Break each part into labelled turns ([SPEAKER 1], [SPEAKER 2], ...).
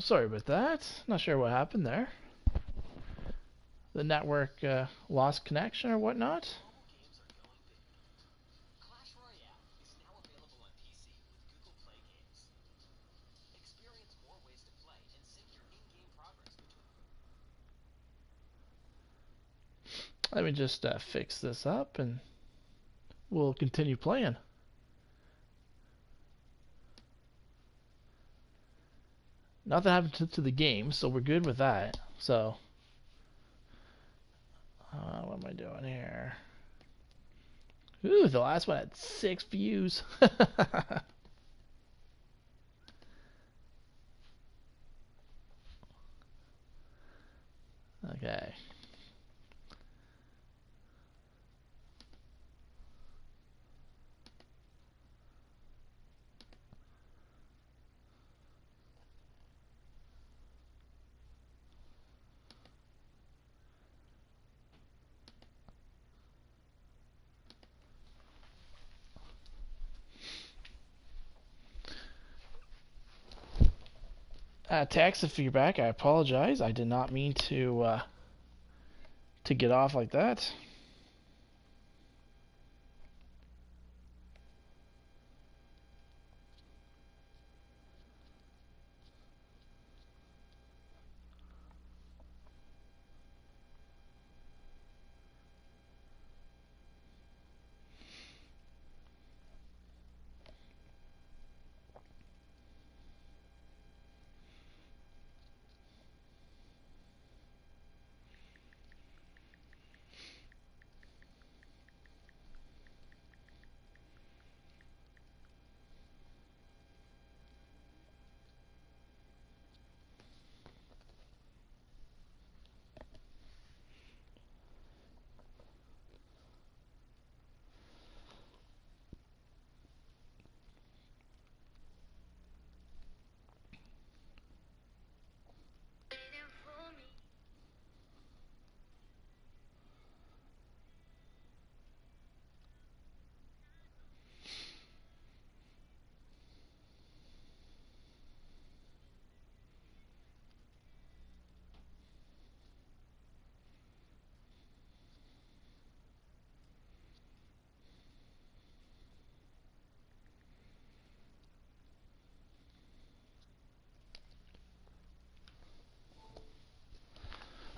[SPEAKER 1] sorry about that. Not sure what happened there. The network lost connection or whatnot. Let me just fix this up and we'll continue playing. Nothing happened to the game, so we're good with that. So, what am I doing here? Ooh, the last one had 6 views. Okay. Tax if you're back. I apologize. I did not mean to get off like that.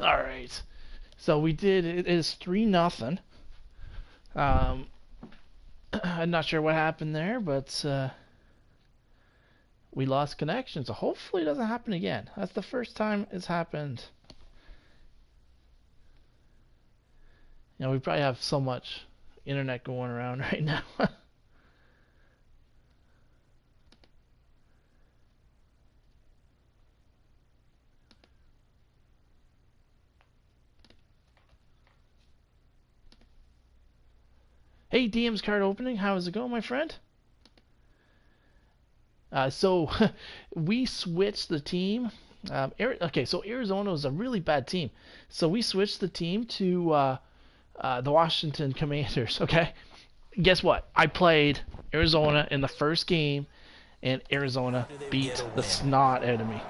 [SPEAKER 1] All right. So we did. It is 3-0. I'm not sure what happened there, but we lost connection. So hopefully it doesn't happen again. That's the first time it's happened. You know, we probably have so much internet going around right now. Hey, DM's card opening. How is it going, my friend? So we switched the team. Okay, so Arizona was a really bad team. So we switched the team to the Washington Commanders. Okay, guess what? I played Arizona in the first game, and Arizona beat the snot out of me.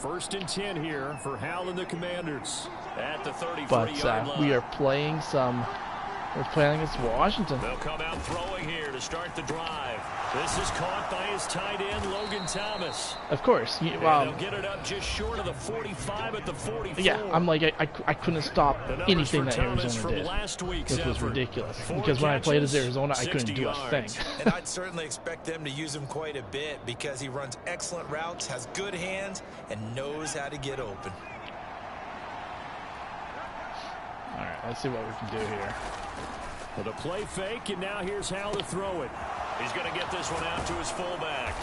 [SPEAKER 2] First and 10 here for Hal and the Commanders at the 34-yard
[SPEAKER 1] But
[SPEAKER 2] line.
[SPEAKER 1] we are playing some. We're playing against Washington.
[SPEAKER 2] They'll come out throwing here to start the drive. This is caught by his tight end, Logan Thomas.
[SPEAKER 1] Of course.
[SPEAKER 2] They'll get it up just short of the 45 at the 44.
[SPEAKER 1] Yeah, I'm like, I couldn't stop anything that Arizona did,
[SPEAKER 2] last week's
[SPEAKER 1] which was
[SPEAKER 2] effort.
[SPEAKER 1] ridiculous.
[SPEAKER 2] 4
[SPEAKER 1] Because when I played as
[SPEAKER 2] catches,
[SPEAKER 1] Arizona, I couldn't
[SPEAKER 2] 60
[SPEAKER 1] do a thing.
[SPEAKER 2] yards.
[SPEAKER 3] And I'd certainly expect them to use him quite a bit because he runs excellent routes, has good hands, and knows how to get open.
[SPEAKER 1] All right, let's see what we can do here.
[SPEAKER 2] With a play fake, and now here's Hal to throw it. He's going to get this one out to his fullback.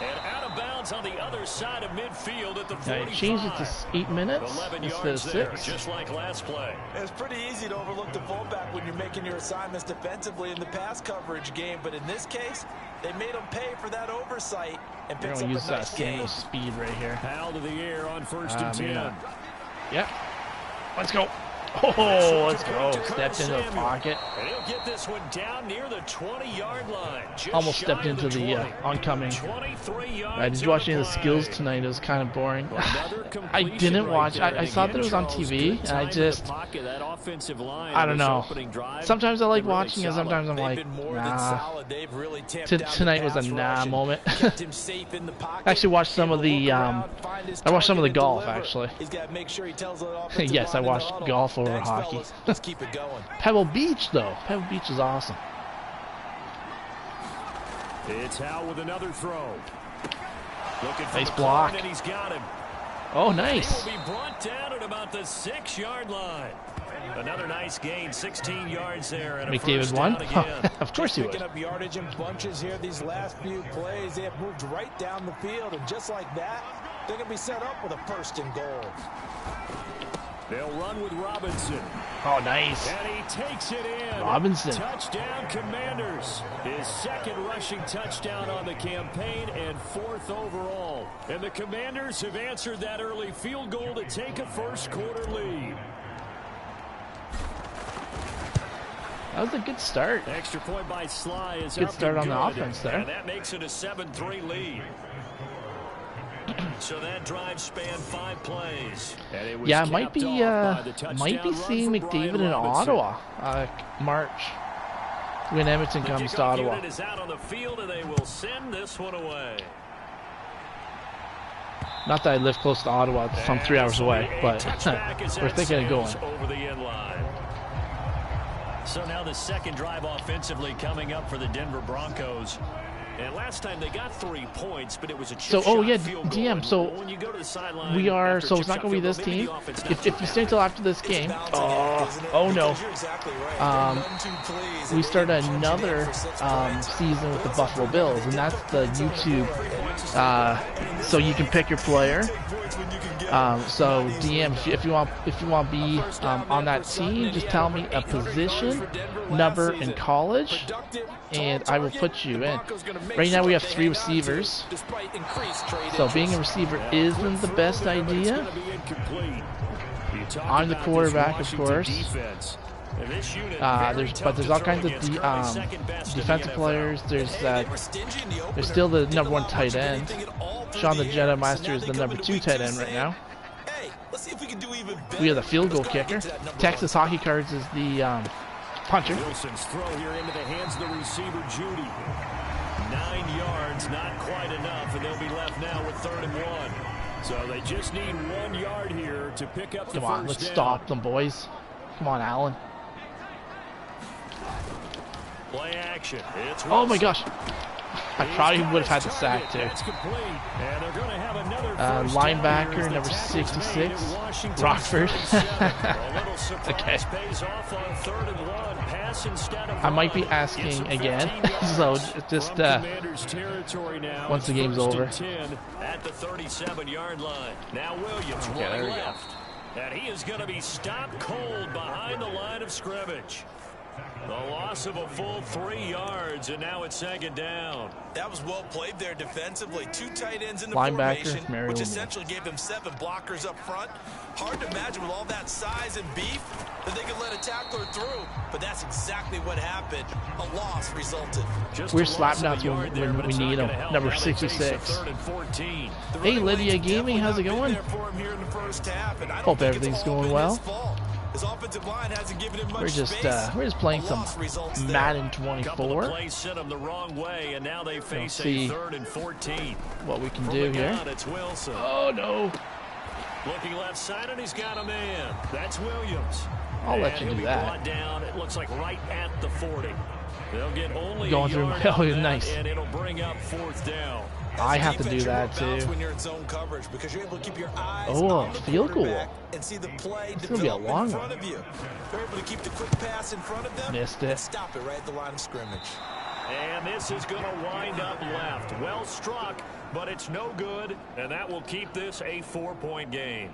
[SPEAKER 2] And out of bounds on the other side of midfield at the 45.
[SPEAKER 1] Now, I changed it to 8 minutes
[SPEAKER 2] 11
[SPEAKER 1] instead of
[SPEAKER 2] yards there,
[SPEAKER 1] 6.
[SPEAKER 2] just like last play.
[SPEAKER 3] It's pretty easy to overlook the fullback when you're making your assignments defensively in the pass coverage game, but in this case, they made him pay for that oversight and
[SPEAKER 1] We're
[SPEAKER 3] picks
[SPEAKER 1] going
[SPEAKER 3] up
[SPEAKER 1] to
[SPEAKER 3] a
[SPEAKER 1] use
[SPEAKER 3] nice
[SPEAKER 1] Samuel
[SPEAKER 3] gain.
[SPEAKER 1] speed right here.
[SPEAKER 2] Hal to the air on first and 10.
[SPEAKER 1] Yeah. Let's go. Oh, let's go. Stepped into the pocket.
[SPEAKER 2] And he'll get this one down near the 20-yard line.
[SPEAKER 1] Almost stepped into the oncoming. Did you watch any of the skills tonight? It was kind of boring. I didn't watch. I saw that it was on TV, and I don't know. Sometimes I like watching it, sometimes I'm like, nah. Tonight was a nah moment. I actually watched some of the, I watched some of the golf, actually. Yes, I watched golf over hockey. Pebble Beach, though. Pebble Beach is awesome.
[SPEAKER 2] It's Howe with another throw.
[SPEAKER 1] Nice block.
[SPEAKER 2] And he's got him.
[SPEAKER 1] Oh, nice.
[SPEAKER 2] He will be brought down at about the 6-yard line. Another nice gain, 16 yards there. And
[SPEAKER 1] McDavid won? Of course he would.
[SPEAKER 3] Picking up yardage in bunches here these last few plays. They have moved right down the field, and just like that, they're going to be set up with a 1st and goal.
[SPEAKER 2] They'll run with Robinson.
[SPEAKER 1] Oh, nice.
[SPEAKER 2] And he takes it in.
[SPEAKER 1] Robinson.
[SPEAKER 2] Touchdown, Commanders. His 2nd rushing touchdown on the campaign and 4th overall. And the Commanders have answered that early field goal to take a first-quarter lead.
[SPEAKER 1] That was a good start.
[SPEAKER 2] Extra point by Sly is
[SPEAKER 1] good start on the offense there.
[SPEAKER 2] And that makes it a 7-3 lead. So that drive spanned 5 plays. And it was
[SPEAKER 1] might be seeing McDavid in Ottawa, March, when Edmonton comes to Ottawa.
[SPEAKER 2] Unit is out on the field, and they will send this one away.
[SPEAKER 1] Not that I live close to Ottawa, I'm 3 hours away, but we're thinking of going.
[SPEAKER 2] Over the end line. So now the 2nd drive offensively coming up for the Denver Broncos. And last time they got 3 points, but it was a chip shot field goal.
[SPEAKER 1] DM, so
[SPEAKER 2] when you go to the sideline,
[SPEAKER 1] we are, so it's not going to be this team. If you stay until after this game, oh no. We start another season with the Buffalo Bills, and that's the YouTube, so you can pick your player. So DM, if you want to be on that team, just tell me a position, number, and college, and I will put you in. Right now we have 3 receivers, so being a receiver isn't the best idea. I'm the quarterback, of course. There's all kinds of defensive players. There's still the #1 tight end. Sean the Jedi Master is the #2 tight end right now. We have the field goal kicker. Texas Hockey Cards is the puncher.
[SPEAKER 2] Wilson's throw here into the hands of the receiver, Judy. 9 yards, not quite enough, and they'll be left now with 3rd and 1. So they just need 1 yard here to pick up the
[SPEAKER 1] Come on,
[SPEAKER 2] first
[SPEAKER 1] let's
[SPEAKER 2] down.
[SPEAKER 1] stop them, boys. Come on, Allen.
[SPEAKER 2] Play action. It's
[SPEAKER 1] Oh my gosh. I probably would have had the sack too.
[SPEAKER 2] And they're going to have another
[SPEAKER 1] linebacker, number 66, Rockford. Okay. I might be asking again, so just once the game's over.
[SPEAKER 2] At the 37-yard line. Now Williams running left. And he is going to be stopped cold behind the line of scrimmage. The loss of a full 3 yards, and now it's 2nd down.
[SPEAKER 3] That was well played there defensively. 2 tight ends in the
[SPEAKER 1] linebacker,
[SPEAKER 3] formation, which essentially gave him 7 blockers up front. Hard to imagine with all that size and beef that they could let a tackler through, but that's exactly what happened. A loss resulted.
[SPEAKER 1] We're slapping out when we need them. Number 66. Hey, Lydia Gaming, how's it going? Hope everything's going well. We're just playing some Madden 24.
[SPEAKER 2] Let's see
[SPEAKER 1] what we can do here. Oh no!
[SPEAKER 2] Looking left side, and he's got a man. That's Williams.
[SPEAKER 1] I'll let you do that.
[SPEAKER 2] Down, it looks like right at the 40. They'll get only
[SPEAKER 1] going through. Oh, nice.
[SPEAKER 2] And it'll bring up 4th down.
[SPEAKER 1] I have to do that too. Oh, a field goal. It's going to be a long one. Missed it.
[SPEAKER 3] Stop it right at the line of scrimmage.
[SPEAKER 2] And this is going to wind up left. Well struck, but it's no good, and that will keep this a 4-point game.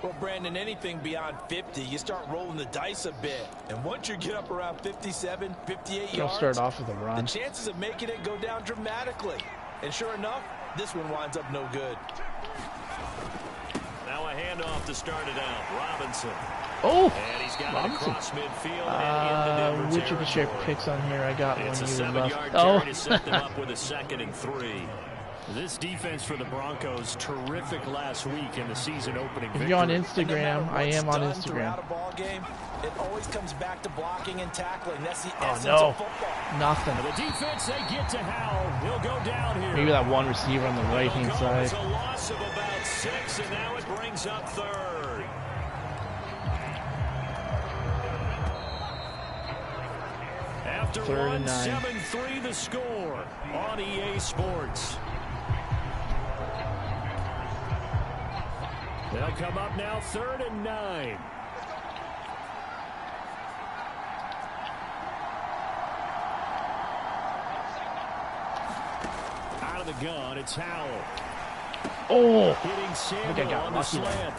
[SPEAKER 3] Well, Brandon, anything beyond 50, you start rolling the dice a bit. And once you get up around 57, 58 yards,
[SPEAKER 1] start off with a run.
[SPEAKER 3] The chances of making it go down dramatically. And sure enough, this one winds up no good.
[SPEAKER 2] Now a handoff to start it out. Robinson.
[SPEAKER 1] Oh,
[SPEAKER 2] And he's got
[SPEAKER 1] Robinson.
[SPEAKER 2] it across midfield and into Denver
[SPEAKER 1] which of the share
[SPEAKER 2] territory.
[SPEAKER 1] picks on here? I got
[SPEAKER 2] It's a
[SPEAKER 1] one. You left.
[SPEAKER 2] 7-yard
[SPEAKER 1] Oh,
[SPEAKER 2] carry to set them up with a 2nd and 3.
[SPEAKER 4] This defense for the Broncos, terrific last week in the season opening
[SPEAKER 1] if
[SPEAKER 4] victory.
[SPEAKER 1] you're on
[SPEAKER 3] No
[SPEAKER 1] Instagram,
[SPEAKER 3] matter
[SPEAKER 1] I
[SPEAKER 3] what's
[SPEAKER 1] am on
[SPEAKER 3] done
[SPEAKER 1] Instagram.
[SPEAKER 3] throughout a ball game, it always comes back to blocking and tackling. That's the
[SPEAKER 1] Oh
[SPEAKER 3] essence
[SPEAKER 1] no,
[SPEAKER 3] of football.
[SPEAKER 1] nothing.
[SPEAKER 4] The defense, they get to Howell. He'll go down here.
[SPEAKER 1] Maybe that one receiver on the right-hand
[SPEAKER 2] It'll go
[SPEAKER 1] side.
[SPEAKER 2] as a loss of about 6, and now it brings up 3rd. After
[SPEAKER 1] 3rd and 9.
[SPEAKER 2] 7-3 the score on EA Sports. They'll come up now 3rd and 9. Out of the gun, it's Howell.
[SPEAKER 1] Oh,
[SPEAKER 2] Hitting Samuel
[SPEAKER 1] I got
[SPEAKER 2] on the
[SPEAKER 1] lucky there.
[SPEAKER 2] slant.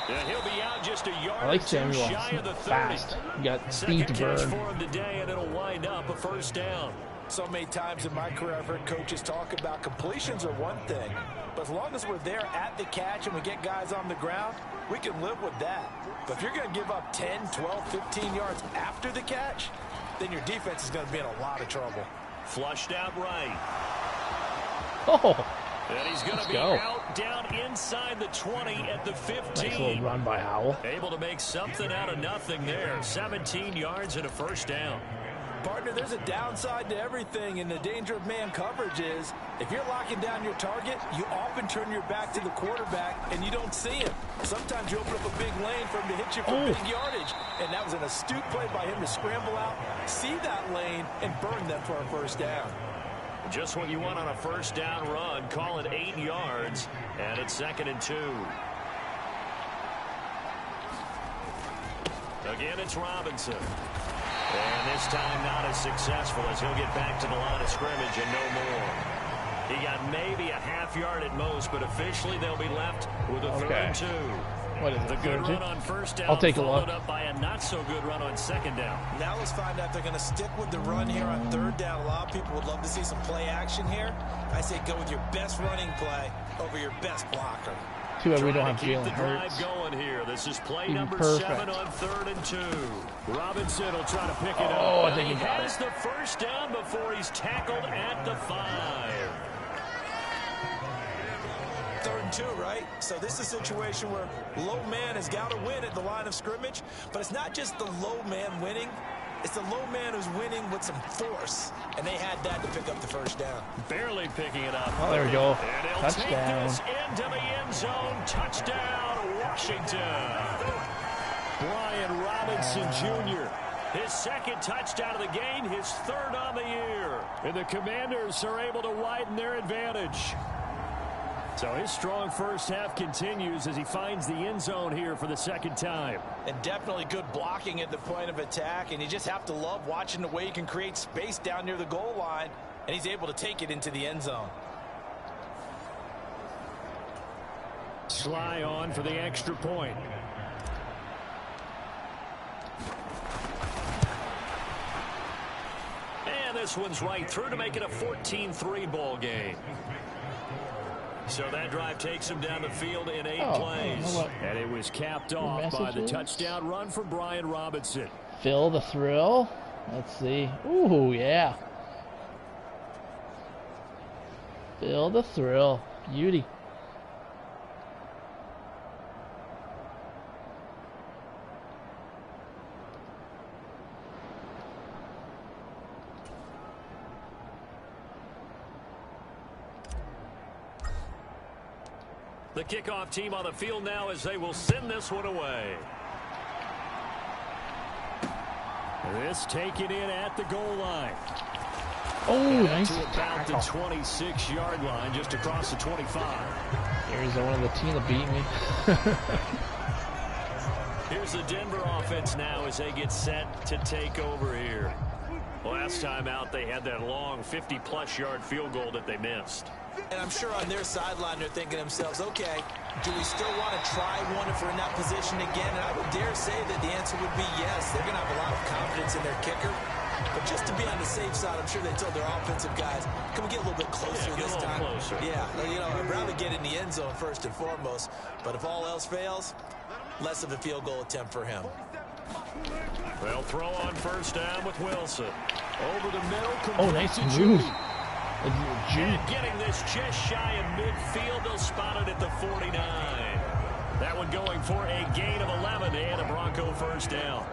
[SPEAKER 2] Yeah, he'll be out just a yard
[SPEAKER 1] I like
[SPEAKER 2] or 2
[SPEAKER 1] Samuel.
[SPEAKER 2] shy of the 30.
[SPEAKER 1] Fast. You got speed to
[SPEAKER 2] Second catch
[SPEAKER 1] burn.
[SPEAKER 2] for him today, and it'll wind up a 1st down.
[SPEAKER 3] So many times in my career, I've heard coaches talk about completions are one thing, but as long as we're there at the catch and we get guys on the ground, we can live with that. But if you're going to give up 10, 12, 15 yards after the catch, then your defense is going to be in a lot of trouble.
[SPEAKER 2] Flushed out right.
[SPEAKER 1] Oh,
[SPEAKER 2] And he's going to be
[SPEAKER 1] go.
[SPEAKER 2] out down inside the 20 at the 15.
[SPEAKER 1] nice little run by Howell.
[SPEAKER 2] Able to make something out of nothing there. 17 yards and a 1st down.
[SPEAKER 3] Partner, there's a downside to everything, and the danger of man coverage is if you're locking down your target, you often turn your back to the quarterback and you don't see him. Sometimes you open up a big lane for him to hit you for big yardage, and that was an astute play by him to scramble out, see that lane, and burn them for a 1st down.
[SPEAKER 2] Just what you want on a 1st down run. Call it 8 yards, and it's 2nd and 2. Again, it's Robinson. And this time not as successful as he'll get back to the line of scrimmage and no more. He got maybe a half yard at most, but officially they'll be left with a 3rd and 2.
[SPEAKER 1] What is it?
[SPEAKER 2] The good
[SPEAKER 1] 30?
[SPEAKER 2] run on 1st down
[SPEAKER 1] I'll take a
[SPEAKER 2] followed
[SPEAKER 1] look.
[SPEAKER 2] up by a not so good run on 2nd down.
[SPEAKER 3] Now let's find out if they're going to stick with the run here on 3rd down. A lot of people would love to see some play action here. I say go with your best running play over your best blocker.
[SPEAKER 1] Too bad we don't
[SPEAKER 2] Trying
[SPEAKER 1] have
[SPEAKER 2] to keep
[SPEAKER 1] Jalen
[SPEAKER 2] the drive
[SPEAKER 1] Hurts.
[SPEAKER 2] going here. This is play
[SPEAKER 1] He'd be
[SPEAKER 2] number
[SPEAKER 1] perfect.
[SPEAKER 2] 7 on 3rd and 2.
[SPEAKER 4] Robinson will try to pick it up.
[SPEAKER 1] Oh, I think
[SPEAKER 2] He
[SPEAKER 1] he got
[SPEAKER 2] has
[SPEAKER 1] it.
[SPEAKER 2] the 1st down before he's tackled at the 5.
[SPEAKER 3] 3rd and 2, right? So this is a situation where low man has got to win at the line of scrimmage, but it's not just the low man winning. It's the low man who's winning with some force, and they had that to pick up the 1st down.
[SPEAKER 2] Barely picking it up.
[SPEAKER 1] Oh, there we go.
[SPEAKER 2] And he'll
[SPEAKER 1] Touchdown.
[SPEAKER 2] take this into the end zone. Touchdown, Washington. Brian Robinson Jr. His 2nd touchdown of the game, his 3rd on the year. And the Commanders are able to widen their advantage. So his strong 1st half continues as he finds the end zone here for the 2nd time.
[SPEAKER 3] And definitely good blocking at the point of attack, and you just have to love watching the way he can create space down near the goal line, and he's able to take it into the end zone.
[SPEAKER 4] Sly on for the extra point.
[SPEAKER 2] And this one's right through to make it a 14-3 ball game. So that drive takes him down the field in 8 plays.
[SPEAKER 4] And it was capped off by the touchdown run from Brian Robinson.
[SPEAKER 1] Phil the thrill. Let's see. Ooh, yeah. Phil the thrill. Beauty.
[SPEAKER 2] The kickoff team on the field now as they will send this one away.
[SPEAKER 4] This taken in at the goal line.
[SPEAKER 1] Oh, nice
[SPEAKER 4] To about the
[SPEAKER 1] tackle.
[SPEAKER 4] 26-yard line, just across the 25.
[SPEAKER 1] Arizona, the team that beat me.
[SPEAKER 2] Here's the Denver offense now as they get set to take over here. Last time out, they had that long 50-plus yard field goal that they missed.
[SPEAKER 3] And I'm sure on their sideline they're thinking to themselves, okay, do we still want to try one if we're in that position again? And I would dare say that the answer would be yes. They're going to have a lot of confidence in their kicker. But just to be on the safe side, I'm sure they told their offensive guys, can we get a little bit closer this time?
[SPEAKER 2] Closer.
[SPEAKER 3] Yeah, you know, I'd rather get in the end zone first and foremost. But if all else fails, less of a field goal attempt for him.
[SPEAKER 2] They'll throw on first down with Wilson. Over the middle.
[SPEAKER 1] Oh, nice move.
[SPEAKER 2] And getting this just shy of midfield. They'll spot it at the 49. That one going for a gain of 11 and a Bronco first down.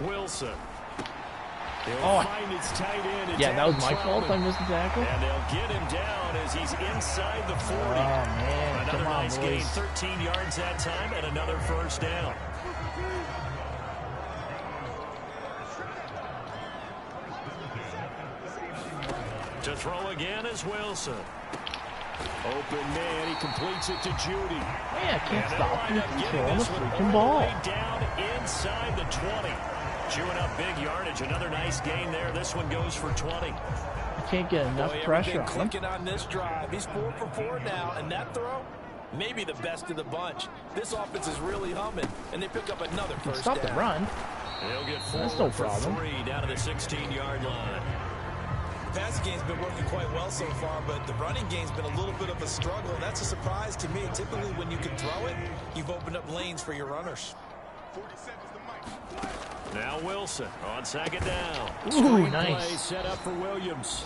[SPEAKER 2] Wilson. He'll find his tight end.
[SPEAKER 1] Yeah, that was my fault. I missed the tackle.
[SPEAKER 2] And they'll get him down as he's inside the 40.
[SPEAKER 1] Oh, man.
[SPEAKER 2] Another
[SPEAKER 1] Come on,
[SPEAKER 2] nice
[SPEAKER 1] boys.
[SPEAKER 2] gain, 13 yards that time, and another first down. To throw again is Wilson. Open man, he completes it to Judy.
[SPEAKER 1] Yeah, I can't stop him from
[SPEAKER 2] Getting
[SPEAKER 1] throwing the
[SPEAKER 2] this one all
[SPEAKER 1] freaking
[SPEAKER 2] the
[SPEAKER 1] ball.
[SPEAKER 2] way down inside the 20. Chewing up big yardage. Another nice gain there. This one goes for 20.
[SPEAKER 1] I can't get enough pressure on him.
[SPEAKER 3] Clicking on this drive. He's 4 for 4 now, and that throw, maybe the best of the bunch. This offense is really humming, and they pick up another first
[SPEAKER 1] Stop
[SPEAKER 3] down.
[SPEAKER 1] the run.
[SPEAKER 2] They'll get
[SPEAKER 1] That's no
[SPEAKER 2] forward for
[SPEAKER 1] problem.
[SPEAKER 2] 3 down to the 16-yard line.
[SPEAKER 3] The passing game's been working quite well so far, but the running game's been a little bit of a struggle, and that's a surprise to me. Typically, when you can throw it, you've opened up lanes for your runners.
[SPEAKER 2] Now Wilson on second down.
[SPEAKER 1] Ooh, nice.
[SPEAKER 2] Play set up for Williams.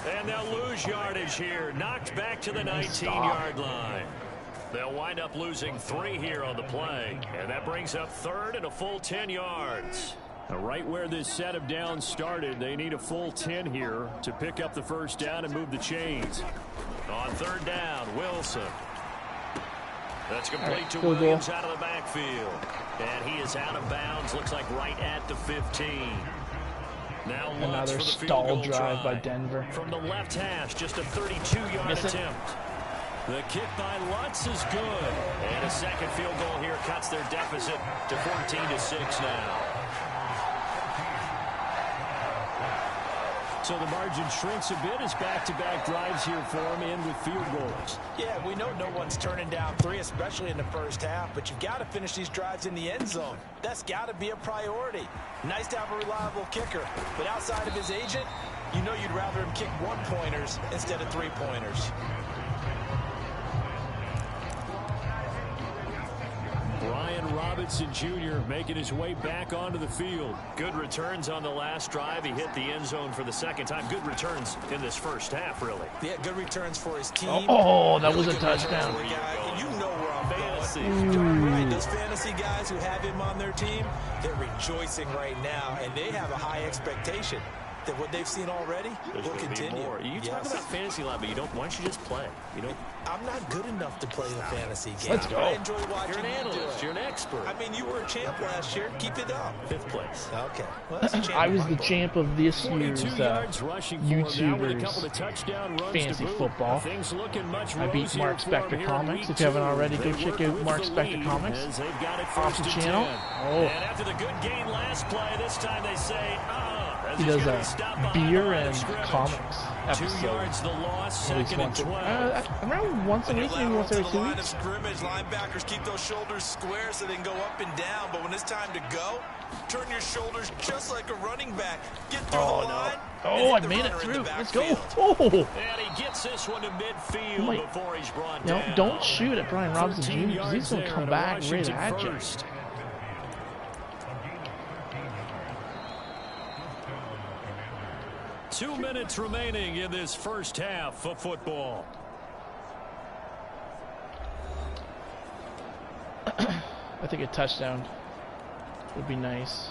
[SPEAKER 2] And they'll lose yardage here. Knocked back to the
[SPEAKER 1] Nice
[SPEAKER 2] 19-yard line. They'll wind up losing 3 here on the play. And that brings up third and a full 10 yards.
[SPEAKER 4] Now, right where this set of downs started, they need a full 10 here to pick up the first down and move the chains.
[SPEAKER 2] On third down, Wilson. That's complete to
[SPEAKER 1] field goal.
[SPEAKER 2] Williams out of the backfield. And he is out of bounds. Looks like right at the 15. Now Lutz
[SPEAKER 1] Another
[SPEAKER 2] for the field
[SPEAKER 1] stall
[SPEAKER 2] goal
[SPEAKER 1] drive by
[SPEAKER 2] try.
[SPEAKER 1] Denver.
[SPEAKER 2] From the left hash, just a 32-yard
[SPEAKER 1] Miss it.
[SPEAKER 2] attempt. The kick by Lutz is good. And a second field goal here cuts their deficit to 14-6 now.
[SPEAKER 4] So the margin shrinks a bit as back-to-back drives here for them in with field goals.
[SPEAKER 3] Yeah, we know no one's turning down 3, especially in the first half, but you've got to finish these drives in the end zone. That's got to be a priority. Nice to have a reliable kicker, but outside of his agent, you know you'd rather him kick 1-pointers instead of 3-pointers.
[SPEAKER 4] Brian Robinson Jr. making his way back onto the field.
[SPEAKER 2] Good returns on the last drive. He hit the end zone for the second time. Good returns in this first half, really.
[SPEAKER 3] Yeah, good returns for his team.
[SPEAKER 1] Oh, that was a
[SPEAKER 3] Really good returns
[SPEAKER 1] touchdown.
[SPEAKER 3] for a guy. You know where I'm
[SPEAKER 2] Fantasy.
[SPEAKER 3] going. Right, those fantasy guys who have him on their team, they're rejoicing right now, and they have a high expectation that what they've seen already will
[SPEAKER 2] There's gonna be
[SPEAKER 3] continue.
[SPEAKER 2] more. You talk
[SPEAKER 3] Yes.
[SPEAKER 2] about fantasy a lot, but you don't. Why don't you just play? You don't.
[SPEAKER 3] I'm not good enough to play the fantasy game.
[SPEAKER 1] Let's go.
[SPEAKER 3] I enjoy watching
[SPEAKER 2] You're an
[SPEAKER 3] you do
[SPEAKER 2] analyst.
[SPEAKER 3] it.
[SPEAKER 2] You're an expert.
[SPEAKER 3] I mean, you were a champ last year. Keep it up.
[SPEAKER 2] 5th place.
[SPEAKER 3] Okay. Well, that's a champ
[SPEAKER 1] I
[SPEAKER 3] in
[SPEAKER 1] was
[SPEAKER 3] my
[SPEAKER 1] the
[SPEAKER 3] book.
[SPEAKER 1] champ of this year's
[SPEAKER 4] 42 yards rushing for him now with a couple of
[SPEAKER 1] YouTubers
[SPEAKER 4] touchdown runs
[SPEAKER 1] fantasy
[SPEAKER 4] to boot.
[SPEAKER 1] football.
[SPEAKER 4] Things looking much
[SPEAKER 1] I beat
[SPEAKER 4] rosier
[SPEAKER 1] Mark
[SPEAKER 4] for him
[SPEAKER 1] Spector
[SPEAKER 4] here in
[SPEAKER 1] Comics.
[SPEAKER 4] week
[SPEAKER 1] If you haven't
[SPEAKER 4] 2.
[SPEAKER 1] already,
[SPEAKER 4] They
[SPEAKER 1] go check
[SPEAKER 4] work
[SPEAKER 1] out
[SPEAKER 4] with
[SPEAKER 1] Mark
[SPEAKER 4] the
[SPEAKER 1] Spector
[SPEAKER 4] lead
[SPEAKER 1] Comics.
[SPEAKER 4] as they've got it
[SPEAKER 1] Awesome
[SPEAKER 4] first and
[SPEAKER 1] channel.
[SPEAKER 4] 10.
[SPEAKER 1] Oh,
[SPEAKER 2] And after the good gain last play, this time they say, as
[SPEAKER 1] he
[SPEAKER 2] he's
[SPEAKER 1] does
[SPEAKER 2] gonna be stopped behind the
[SPEAKER 1] beer
[SPEAKER 2] line of
[SPEAKER 1] and
[SPEAKER 2] scrimmage.
[SPEAKER 1] comics
[SPEAKER 2] 2
[SPEAKER 1] episode.
[SPEAKER 2] yards the loss,
[SPEAKER 1] At least
[SPEAKER 2] second and
[SPEAKER 1] once a,
[SPEAKER 2] 12.
[SPEAKER 1] around once a week, maybe once every 2
[SPEAKER 3] line of
[SPEAKER 1] weeks.
[SPEAKER 3] scrimmage, linebackers keep those shoulders square so they can go up and down. But when it's time to go, turn your shoulders just like a running back. Get through the line.
[SPEAKER 1] Oh, I
[SPEAKER 3] and hit the
[SPEAKER 1] made it
[SPEAKER 3] runner in
[SPEAKER 1] through.
[SPEAKER 3] the
[SPEAKER 1] Let's go.
[SPEAKER 3] backfield.
[SPEAKER 1] Oh,
[SPEAKER 2] And he gets this one to midfield
[SPEAKER 1] Wait.
[SPEAKER 2] before he's brought
[SPEAKER 1] no,
[SPEAKER 2] down.
[SPEAKER 1] don't shoot at Brian Robinson
[SPEAKER 4] 13
[SPEAKER 1] Jr. because he's
[SPEAKER 4] yards
[SPEAKER 1] going to
[SPEAKER 4] there
[SPEAKER 1] come
[SPEAKER 4] to
[SPEAKER 1] back right
[SPEAKER 4] Washington
[SPEAKER 1] at you.
[SPEAKER 4] first.
[SPEAKER 2] Two minutes remaining in this first half of football.
[SPEAKER 1] I think a touchdown would be nice.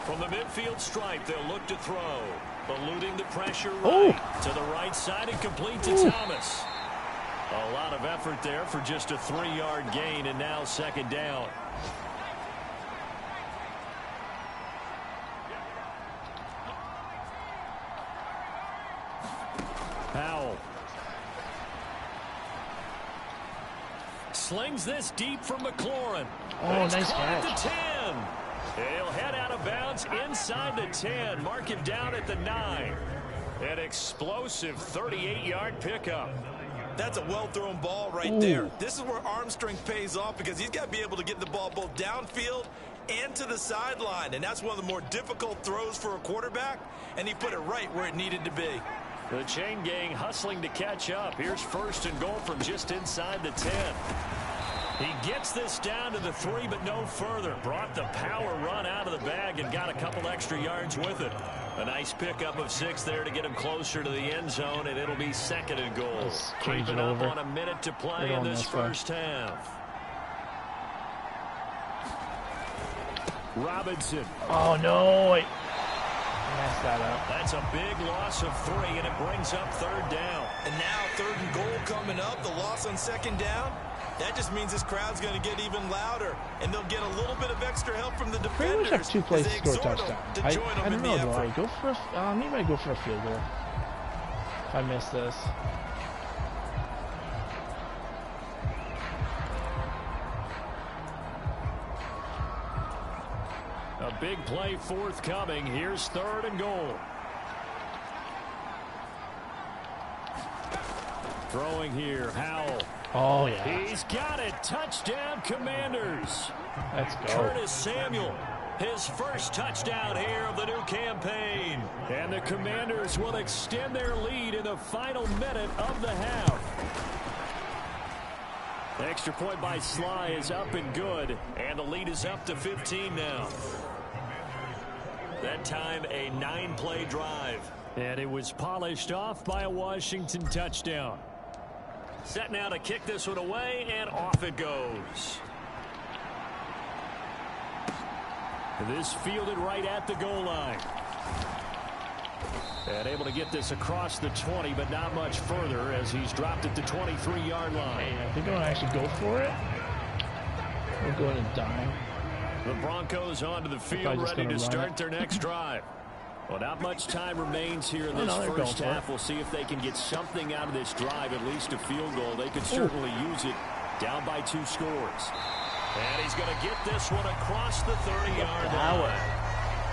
[SPEAKER 2] From the midfield stripe, they'll look to throw. Eluding the pressure
[SPEAKER 1] Oh.
[SPEAKER 2] right to the right side and complete to
[SPEAKER 1] Ooh.
[SPEAKER 2] Thomas. A lot of effort there for just a 3-yard gain, and now second down.
[SPEAKER 4] Powell.
[SPEAKER 2] Slings this deep from McLaurin.
[SPEAKER 1] Oh,
[SPEAKER 2] It's
[SPEAKER 1] nice
[SPEAKER 2] caught at
[SPEAKER 1] catch.
[SPEAKER 2] the 10. He'll head out of bounds inside the 10. Mark him down at the 9. An explosive 38-yard pickup.
[SPEAKER 3] That's a well-thrown ball right there. This is where arm strength pays off because he's got to be able to get the ball both downfield and to the sideline. And that's one of the more difficult throws for a quarterback. And he put it right where it needed to be.
[SPEAKER 2] The chain gang hustling to catch up. Here's 1st and goal from just inside the 10. He gets this down to the 3, but no further. Brought the power run out of the bag and got a couple extra yards with it. A nice pickup of 6 there to get him closer to the end zone, and it'll be 2nd and goal. Creeping up on a minute to play in this first half. Robinson.
[SPEAKER 1] Oh, no. I messed that up.
[SPEAKER 2] That's a big loss of 3, and it brings up 3rd down.
[SPEAKER 3] And now 3rd and goal coming up. The loss on 2nd down. That just means this crowd's going to get even louder, and they'll get a little bit of extra help from the defenders.
[SPEAKER 1] Pretty much have 2 plays to score a touchdown. I don't know, do I go for a, maybe I go for a field goal if I miss this.
[SPEAKER 2] A big play forthcoming. Here's 3rd and goal. Throwing here, Howell.
[SPEAKER 1] Oh, yeah.
[SPEAKER 2] He's got it. Touchdown, Commanders.
[SPEAKER 1] Let's go.
[SPEAKER 2] Curtis Samuel, his first touchdown here of the new campaign. And the Commanders will extend their lead in the final minute of the half. Extra point by Sly is up and good. And the lead is up to 15 now. That time a 9-play drive. And it was polished off by a Washington touchdown. Set now to kick this one away, and off it goes. This fielded right at the goal line. And able to get this across the 20, but not much further as he's dropped it to 23-yard line.
[SPEAKER 1] Hey, I think I'm going to actually go for it. We'll go ahead and dime.
[SPEAKER 2] The Broncos onto the field, ready to start their next drive. Well, not much time remains here in this first half. We'll see if they can get something out of this drive, at least a field goal. They could certainly use it, down by 2 scores. And he's going to get this one across the 30-yard line.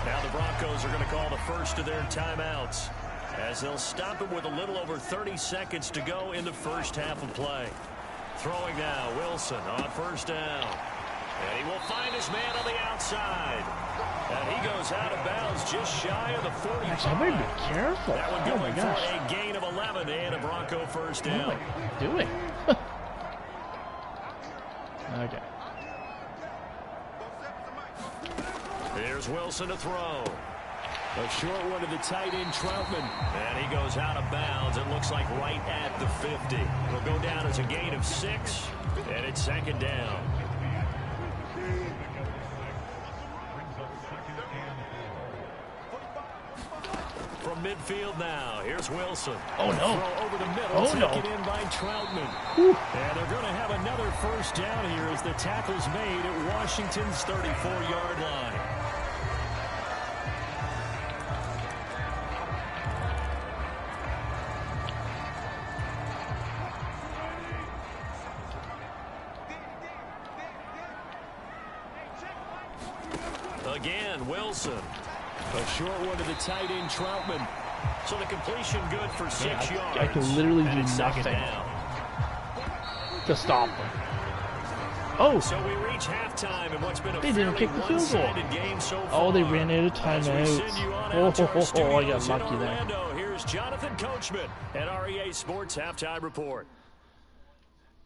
[SPEAKER 2] Now the Broncos are going to call the first of their timeouts as they'll stop it with a little over 30 seconds to go in the first half of play. Throwing now, Wilson on 1st down. And he will find his man on the outside. And he goes out of bounds just shy of the 45.
[SPEAKER 1] Actually, I better be careful.
[SPEAKER 2] That one going for a gain of 11 and a Bronco 1st down.
[SPEAKER 1] What am I doing? Okay.
[SPEAKER 2] Here's Wilson to throw. A short one to the tight end, Troutman. And he goes out of bounds. It looks like right at the 50. It'll go down as a gain of 6. And it's 2nd down. From midfield now, here's Wilson.
[SPEAKER 1] Oh, no.
[SPEAKER 2] Throw over the middle, taken in by Troutman.
[SPEAKER 1] Whew.
[SPEAKER 2] And they're going to have another 1st down here as the tackle's made at Washington's 34-yard line. Again, Wilson. A short one to the tight end, Troutman. So the completion good for 6 yards.
[SPEAKER 1] I can literally do nothing to stop them. Oh!
[SPEAKER 2] So we reach halftime in what's been a
[SPEAKER 1] they didn't kick the field goal.
[SPEAKER 2] Game so far.
[SPEAKER 1] Oh, they ran out of timeouts. Oh, I got lucky there.
[SPEAKER 2] Here's Jonathan Coachman at REA Sports Halftime Report.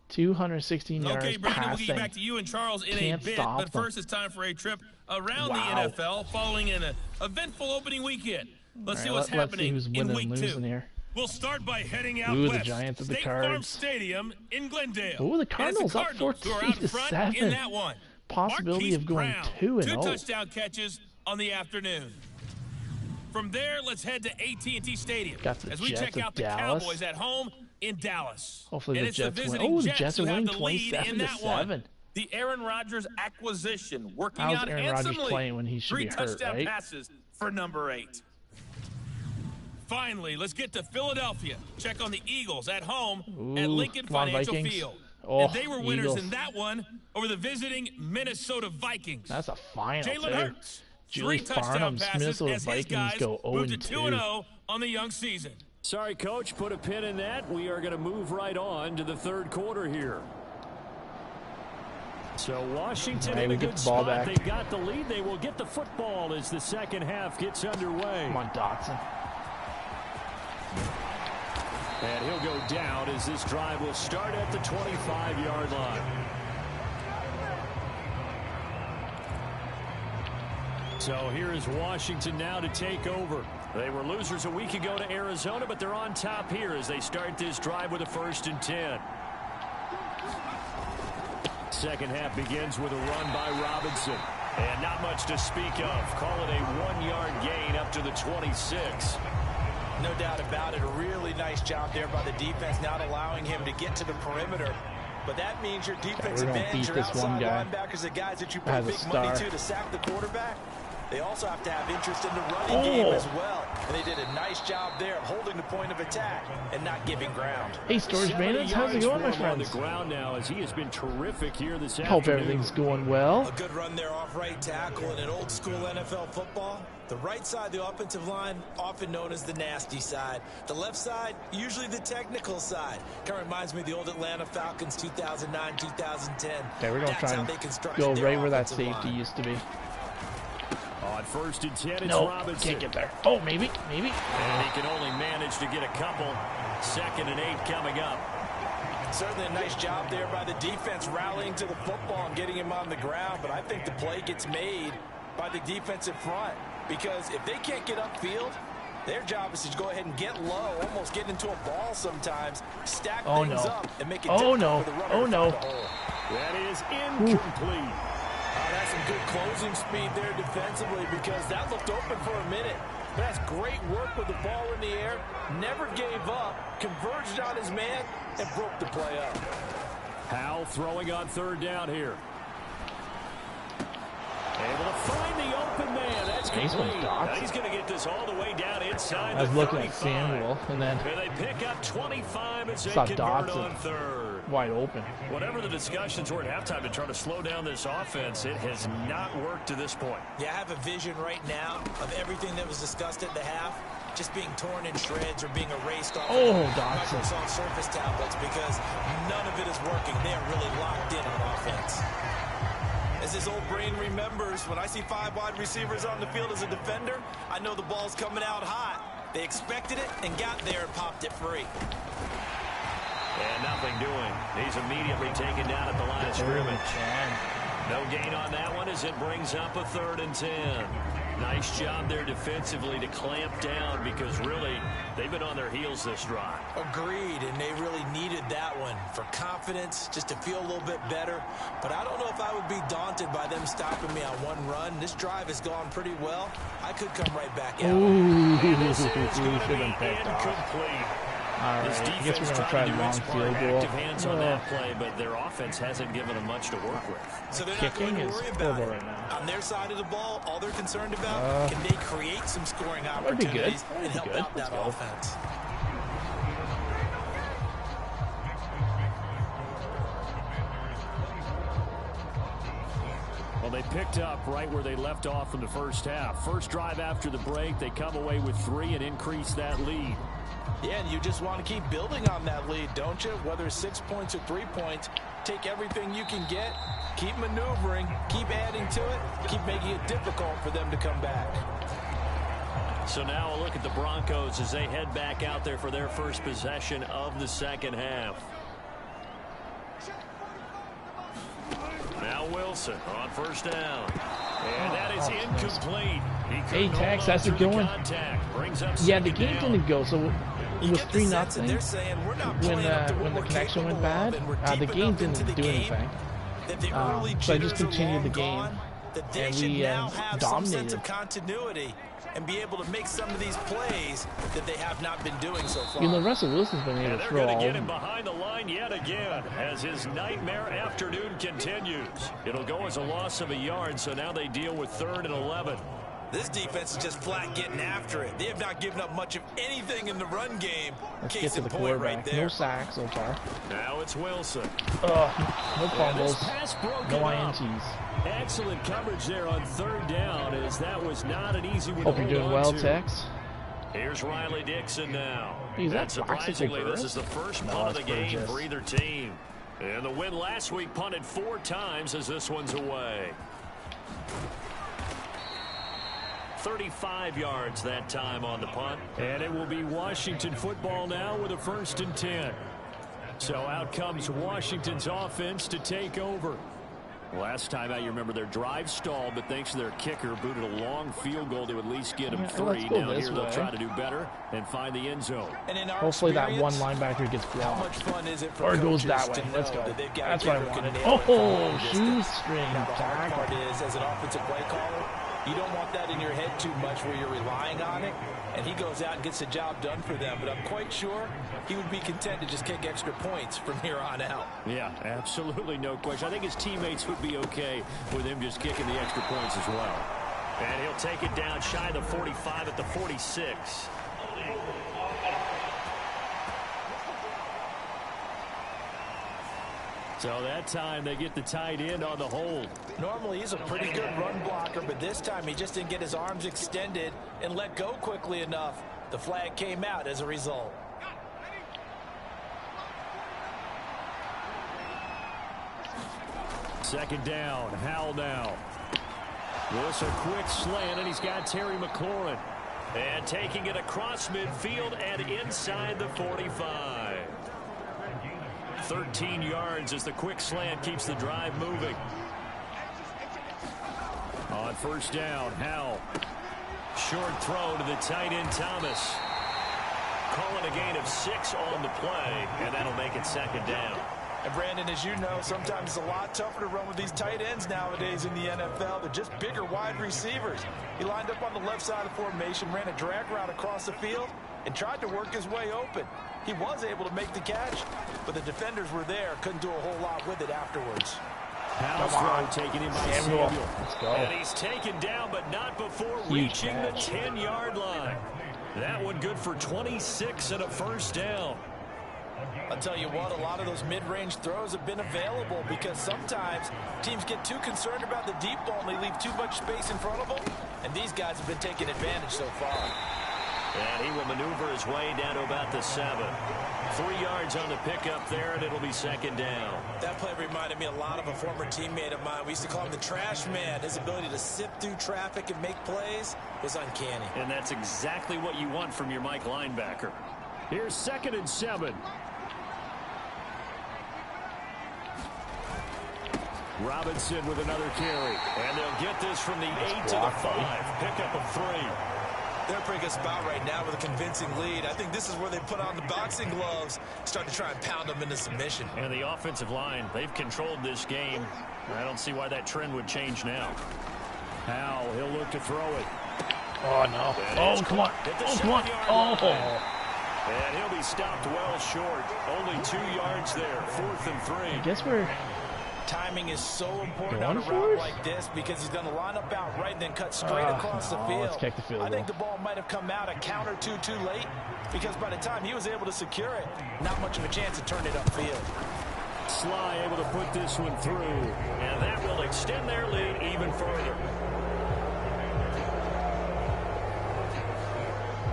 [SPEAKER 1] 216 yards
[SPEAKER 5] Okay, Brandon,
[SPEAKER 1] passing.
[SPEAKER 5] we'll get back to you and Charles in
[SPEAKER 1] Can't
[SPEAKER 5] a bit,
[SPEAKER 1] stop
[SPEAKER 5] but first it's time for a trip around
[SPEAKER 1] Wow.
[SPEAKER 5] the NFL following an eventful opening weekend. Let's see
[SPEAKER 1] All right,
[SPEAKER 5] what's
[SPEAKER 1] let's see
[SPEAKER 5] happening
[SPEAKER 1] who's
[SPEAKER 5] in
[SPEAKER 1] winning
[SPEAKER 5] week
[SPEAKER 1] and
[SPEAKER 5] 2.
[SPEAKER 1] losing here.
[SPEAKER 5] We'll start by heading out
[SPEAKER 1] Ooh, the
[SPEAKER 5] west.
[SPEAKER 1] Giants at the
[SPEAKER 5] State Farm
[SPEAKER 1] Cards.
[SPEAKER 5] Stadium in Glendale.
[SPEAKER 1] Ooh, the
[SPEAKER 5] And it's
[SPEAKER 1] Cardinals up
[SPEAKER 5] Cardinals who are out in front in
[SPEAKER 1] 14-7.
[SPEAKER 5] that one.
[SPEAKER 1] Possibility
[SPEAKER 5] Marquise
[SPEAKER 1] of going
[SPEAKER 5] Brown,
[SPEAKER 1] 2-0.
[SPEAKER 5] 2 touchdown catches on the afternoon. From there, let's head to AT&T Stadium
[SPEAKER 1] Got the
[SPEAKER 5] as we
[SPEAKER 1] Jets
[SPEAKER 5] check
[SPEAKER 1] of
[SPEAKER 5] out the
[SPEAKER 1] Dallas.
[SPEAKER 5] Cowboys at home in Dallas.
[SPEAKER 1] Hopefully
[SPEAKER 5] and
[SPEAKER 1] the
[SPEAKER 5] it's
[SPEAKER 1] Jets
[SPEAKER 5] the
[SPEAKER 1] win.
[SPEAKER 5] visiting
[SPEAKER 1] Oh, the
[SPEAKER 5] Jets
[SPEAKER 1] Jets are
[SPEAKER 5] who have
[SPEAKER 1] winning
[SPEAKER 5] the lead in that
[SPEAKER 1] 27-7.
[SPEAKER 5] one. The Aaron Rodgers acquisition working
[SPEAKER 1] How's
[SPEAKER 5] out
[SPEAKER 1] Aaron Rodgers
[SPEAKER 5] handsomely.
[SPEAKER 1] playing when he should
[SPEAKER 5] 3
[SPEAKER 1] be hurt,
[SPEAKER 5] touchdown
[SPEAKER 1] right?
[SPEAKER 5] passes for number 8. Finally, let's get to Philadelphia. Check on the Eagles at home at
[SPEAKER 1] Ooh,
[SPEAKER 5] Lincoln
[SPEAKER 1] come on,
[SPEAKER 5] Financial
[SPEAKER 1] Vikings.
[SPEAKER 5] Field.
[SPEAKER 1] Oh,
[SPEAKER 5] And they were winners
[SPEAKER 1] Eagles.
[SPEAKER 5] in that one over the visiting Minnesota Vikings.
[SPEAKER 1] That's a final,
[SPEAKER 5] Jalen
[SPEAKER 1] too.
[SPEAKER 5] Hurts
[SPEAKER 1] Julius
[SPEAKER 5] touchdown
[SPEAKER 1] Barnum's
[SPEAKER 5] passes
[SPEAKER 1] Minnesota
[SPEAKER 5] as his
[SPEAKER 1] Vikings
[SPEAKER 5] guys
[SPEAKER 1] go
[SPEAKER 5] move to
[SPEAKER 1] 0-2.
[SPEAKER 5] 2-0 on the young season.
[SPEAKER 4] Sorry, Coach, put a pin in that. We are going to move right on to the third quarter here. So Washington in a good spot.
[SPEAKER 1] Back.
[SPEAKER 4] They got the lead. They will get the football as the second half gets underway.
[SPEAKER 1] Come on, Dotson.
[SPEAKER 4] And he'll go down as this drive will start at the 25-yard line. So here is Washington now to take over. They were losers a week ago to Arizona, but they're on top here as they start this drive with a 1st and 10. Second half begins with a run by Robinson. And not much to speak of. Call it a 1-yard gain up to the 26.
[SPEAKER 3] No doubt about it. A really nice job there by the defense, not allowing him to get to the perimeter. But that means your defensive ends, your outside linebackers, the guys that you pay big money to sack the quarterback, they also have to have interest in the running game as well. And they did a nice job there of holding the point of attack and not giving ground.
[SPEAKER 1] Hey, Storage Bandits, how's it going, my friends?
[SPEAKER 4] On the ground now as he has been terrific here this afternoon.
[SPEAKER 1] Hope everything's going well.
[SPEAKER 3] A good run there off right tackle in an old school NFL football. The right side of the offensive line, often known as the nasty side. The left side, usually the technical side. Kind of reminds me of the old Atlanta Falcons 2009, 2010.
[SPEAKER 1] Okay, we're going to try and go right where that safety used to be.
[SPEAKER 4] On 1st and 10, it's Robinson.
[SPEAKER 1] Can't get there. Oh, maybe.
[SPEAKER 4] And he can only manage to get a couple. 2nd and 8 coming up.
[SPEAKER 3] Certainly a nice job there by the defense rallying to the football and getting him on the ground. But I think the play gets made by the defensive front. Because if they can't get upfield, their job is to go ahead and get low, almost get into a ball sometimes, stack things up, and make it difficult for the runner to find the hole.
[SPEAKER 4] That is incomplete.
[SPEAKER 3] That's some good closing speed there defensively because that looked open for a minute. But that's great work with the ball in the air. Never gave up, converged on his man, and broke the play up.
[SPEAKER 4] Howell throwing on 3rd down here. Able to find the open man. That's complete. Now he's going to get this all the way down inside.
[SPEAKER 1] I was looking at Samuel, and then
[SPEAKER 4] they pick up 25 as they
[SPEAKER 1] saw
[SPEAKER 4] convert
[SPEAKER 1] Dotson
[SPEAKER 4] on 3rd.
[SPEAKER 1] Wide open.
[SPEAKER 4] Whatever the discussions were at halftime to try to slow down this offense, it has not worked to this point.
[SPEAKER 3] Yeah, I have a vision right now of everything that was discussed at the half just being torn in shreds or being erased off Microsoft Surface tablets because none of it is working. They are really locked in on offense. As his old brain remembers, when I see 5 wide receivers on the field as a defender, I know the ball's coming out hot. They expected it and got there and popped it free.
[SPEAKER 4] And nothing doing. He's immediately taken down at the line of scrimmage. No gain on that one as it brings up a 3rd and 10. Nice job there defensively to clamp down because really they've been on their heels this drive.
[SPEAKER 3] Agreed, and they really needed that one for confidence, just to feel a little bit better. But I don't know if I would be daunted by them stopping me on one run. This drive has gone pretty well. I could come right back out.
[SPEAKER 4] This is going to be incomplete.
[SPEAKER 1] All right, I guess we're going to try a long field goal.
[SPEAKER 4] Hands on that play, but their offense hasn't given them much to work with.
[SPEAKER 3] So they're not going to worry about it. Right now. On their side of the ball, all they're concerned about, can they create some scoring opportunities and help out that offense?
[SPEAKER 4] Well, they picked up right where they left off in the first half. First drive after the break, they come away with 3 and increase that lead.
[SPEAKER 3] Yeah, and you just want to keep building on that lead, don't you? Whether it's 6 points or 3 points, take everything you can get, keep maneuvering, keep adding to it, keep making it difficult for them to come back.
[SPEAKER 4] So now a look at the Broncos as they head back out there for their first possession of the second half. Now Wilson on 1st down. And that is incomplete.
[SPEAKER 1] Hey, Tex, how's it going? Yeah, the game didn't go, so it was 3-0. When the connection went bad, the game didn't do anything. So I just continued the game, and we dominated.
[SPEAKER 3] And be able to make some of these plays that they have not been doing so far.
[SPEAKER 1] You know, Russell Wilson's been able to throw all.
[SPEAKER 4] They're going to get him behind the line yet again as his nightmare afternoon continues. It'll go as a loss of a yard, so now they deal with 3rd and 11.
[SPEAKER 3] This defense is just flat getting after it. They have not given up much of anything in the run game.
[SPEAKER 1] Let's
[SPEAKER 3] Case
[SPEAKER 1] get to
[SPEAKER 3] in
[SPEAKER 1] the
[SPEAKER 3] point
[SPEAKER 1] quarterback.
[SPEAKER 3] right there.
[SPEAKER 1] No sacks so far.
[SPEAKER 2] Now it's Wilson.
[SPEAKER 1] No fumbles.
[SPEAKER 2] Pass broken
[SPEAKER 1] No
[SPEAKER 2] up.
[SPEAKER 1] INTs.
[SPEAKER 2] Excellent coverage there on third down, as that was not an easy one
[SPEAKER 1] Hope
[SPEAKER 2] to
[SPEAKER 1] you're
[SPEAKER 2] hold
[SPEAKER 1] doing
[SPEAKER 2] on
[SPEAKER 1] well,
[SPEAKER 2] to.
[SPEAKER 1] Tex.
[SPEAKER 2] Here's Riley Dixon now.
[SPEAKER 1] Is that
[SPEAKER 2] And surprisingly,
[SPEAKER 1] Plaxico
[SPEAKER 2] this is the first punt of the game for either team. And the win last week punted 4 times as this one's away. 35 yards that time on the punt. And it will be Washington football now with a 1st and 10. So out comes Washington's offense to take over. Last time out, you remember their drive stalled, but thanks to their kicker, booted a long field goal to at least get them 3. Now here they'll try to do better and find the end zone.
[SPEAKER 3] And in our
[SPEAKER 1] Hopefully that one linebacker gets
[SPEAKER 3] how
[SPEAKER 1] blocked.
[SPEAKER 3] much fun is it for
[SPEAKER 1] Or it goes
[SPEAKER 3] coaches
[SPEAKER 1] that way.
[SPEAKER 3] to
[SPEAKER 1] Let's
[SPEAKER 3] know
[SPEAKER 1] go.
[SPEAKER 3] that they've got a
[SPEAKER 1] That's what I
[SPEAKER 3] kicker who can
[SPEAKER 1] wanted.
[SPEAKER 3] nail it from long
[SPEAKER 1] Oh,
[SPEAKER 3] distance?
[SPEAKER 1] shoestring
[SPEAKER 3] Now, the hard part
[SPEAKER 1] tackle.
[SPEAKER 3] is, as an offensive play caller, you don't want that in your head too much where you're relying on it, and he goes out and gets the job done for them. But I'm quite sure he would be content to just kick extra points from here on out.
[SPEAKER 2] Yeah, absolutely no question. I think his teammates would be okay with him just kicking the extra points as well. And he'll take it down shy of the 45 at the 46. So that time they get the tight end on the hold.
[SPEAKER 3] Normally he's a pretty good run blocker, but this time he just didn't get his arms extended and let go quickly enough. The flag came out as a result.
[SPEAKER 2] Second down, Howell now. This a quick slant, and he's got Terry McLaurin. And taking it across midfield and inside the 45. 13 yards as the quick slant keeps the drive moving. On first down, Howell. Short throw to the tight end, Thomas. Calling a gain of 6 on the play, and that'll make it second down.
[SPEAKER 3] And Brandon, as you know, sometimes it's a lot tougher to run with these tight ends nowadays in the NFL. They're just bigger wide receivers. He lined up on the left side of the formation, ran a drag route across the field, and tried to work his way open. He was able to make the catch, but the defenders were there, couldn't do a whole lot with it afterwards.
[SPEAKER 2] Howell's throw taken in by Samuel.
[SPEAKER 1] Let's go.
[SPEAKER 2] And he's taken down, but not before reaching the 10-yard line. That one good for 26 and a first down.
[SPEAKER 3] I'll tell you what, a lot of those mid-range throws have been available because sometimes teams get too concerned about the deep ball and they leave too much space in front of them, and these guys have been taking advantage so far.
[SPEAKER 2] And he will maneuver his way down to about the 7. 3 yards on the pickup there, and it'll be second down.
[SPEAKER 3] That play reminded me a lot of a former teammate of mine. We used to call him the trash man. His ability to sift through traffic and make plays was uncanny.
[SPEAKER 2] And that's exactly what you want from your Mike linebacker. Here's 2nd and 7. Robinson with another carry. And they'll get this from the 8 to the 5. Pickup of 3.
[SPEAKER 3] They're a pretty good spot right now with a convincing lead. I think this is where they put on the boxing gloves, start to try and pound them into submission.
[SPEAKER 2] And the offensive line, they've controlled this game. I don't see why that trend would change now. Howell, he'll look to throw it.
[SPEAKER 1] Oh, no. Oh, come on. Oh, come on. Oh.
[SPEAKER 2] And he'll be stopped well short. Only 2 yards there. 4th and 3.
[SPEAKER 1] I guess we're...
[SPEAKER 3] Timing is so important
[SPEAKER 1] Going
[SPEAKER 3] on a
[SPEAKER 1] for
[SPEAKER 3] route
[SPEAKER 1] it?
[SPEAKER 3] like this because he's going to line up out right and then cut straight across the field.
[SPEAKER 1] Let's kick the field
[SPEAKER 3] I think
[SPEAKER 1] goal.
[SPEAKER 3] the ball might have come out a count or two too late because by the time he was able to secure it, not much of a chance to turn it upfield.
[SPEAKER 2] Sly able to put this one through. And that will extend their lead even further.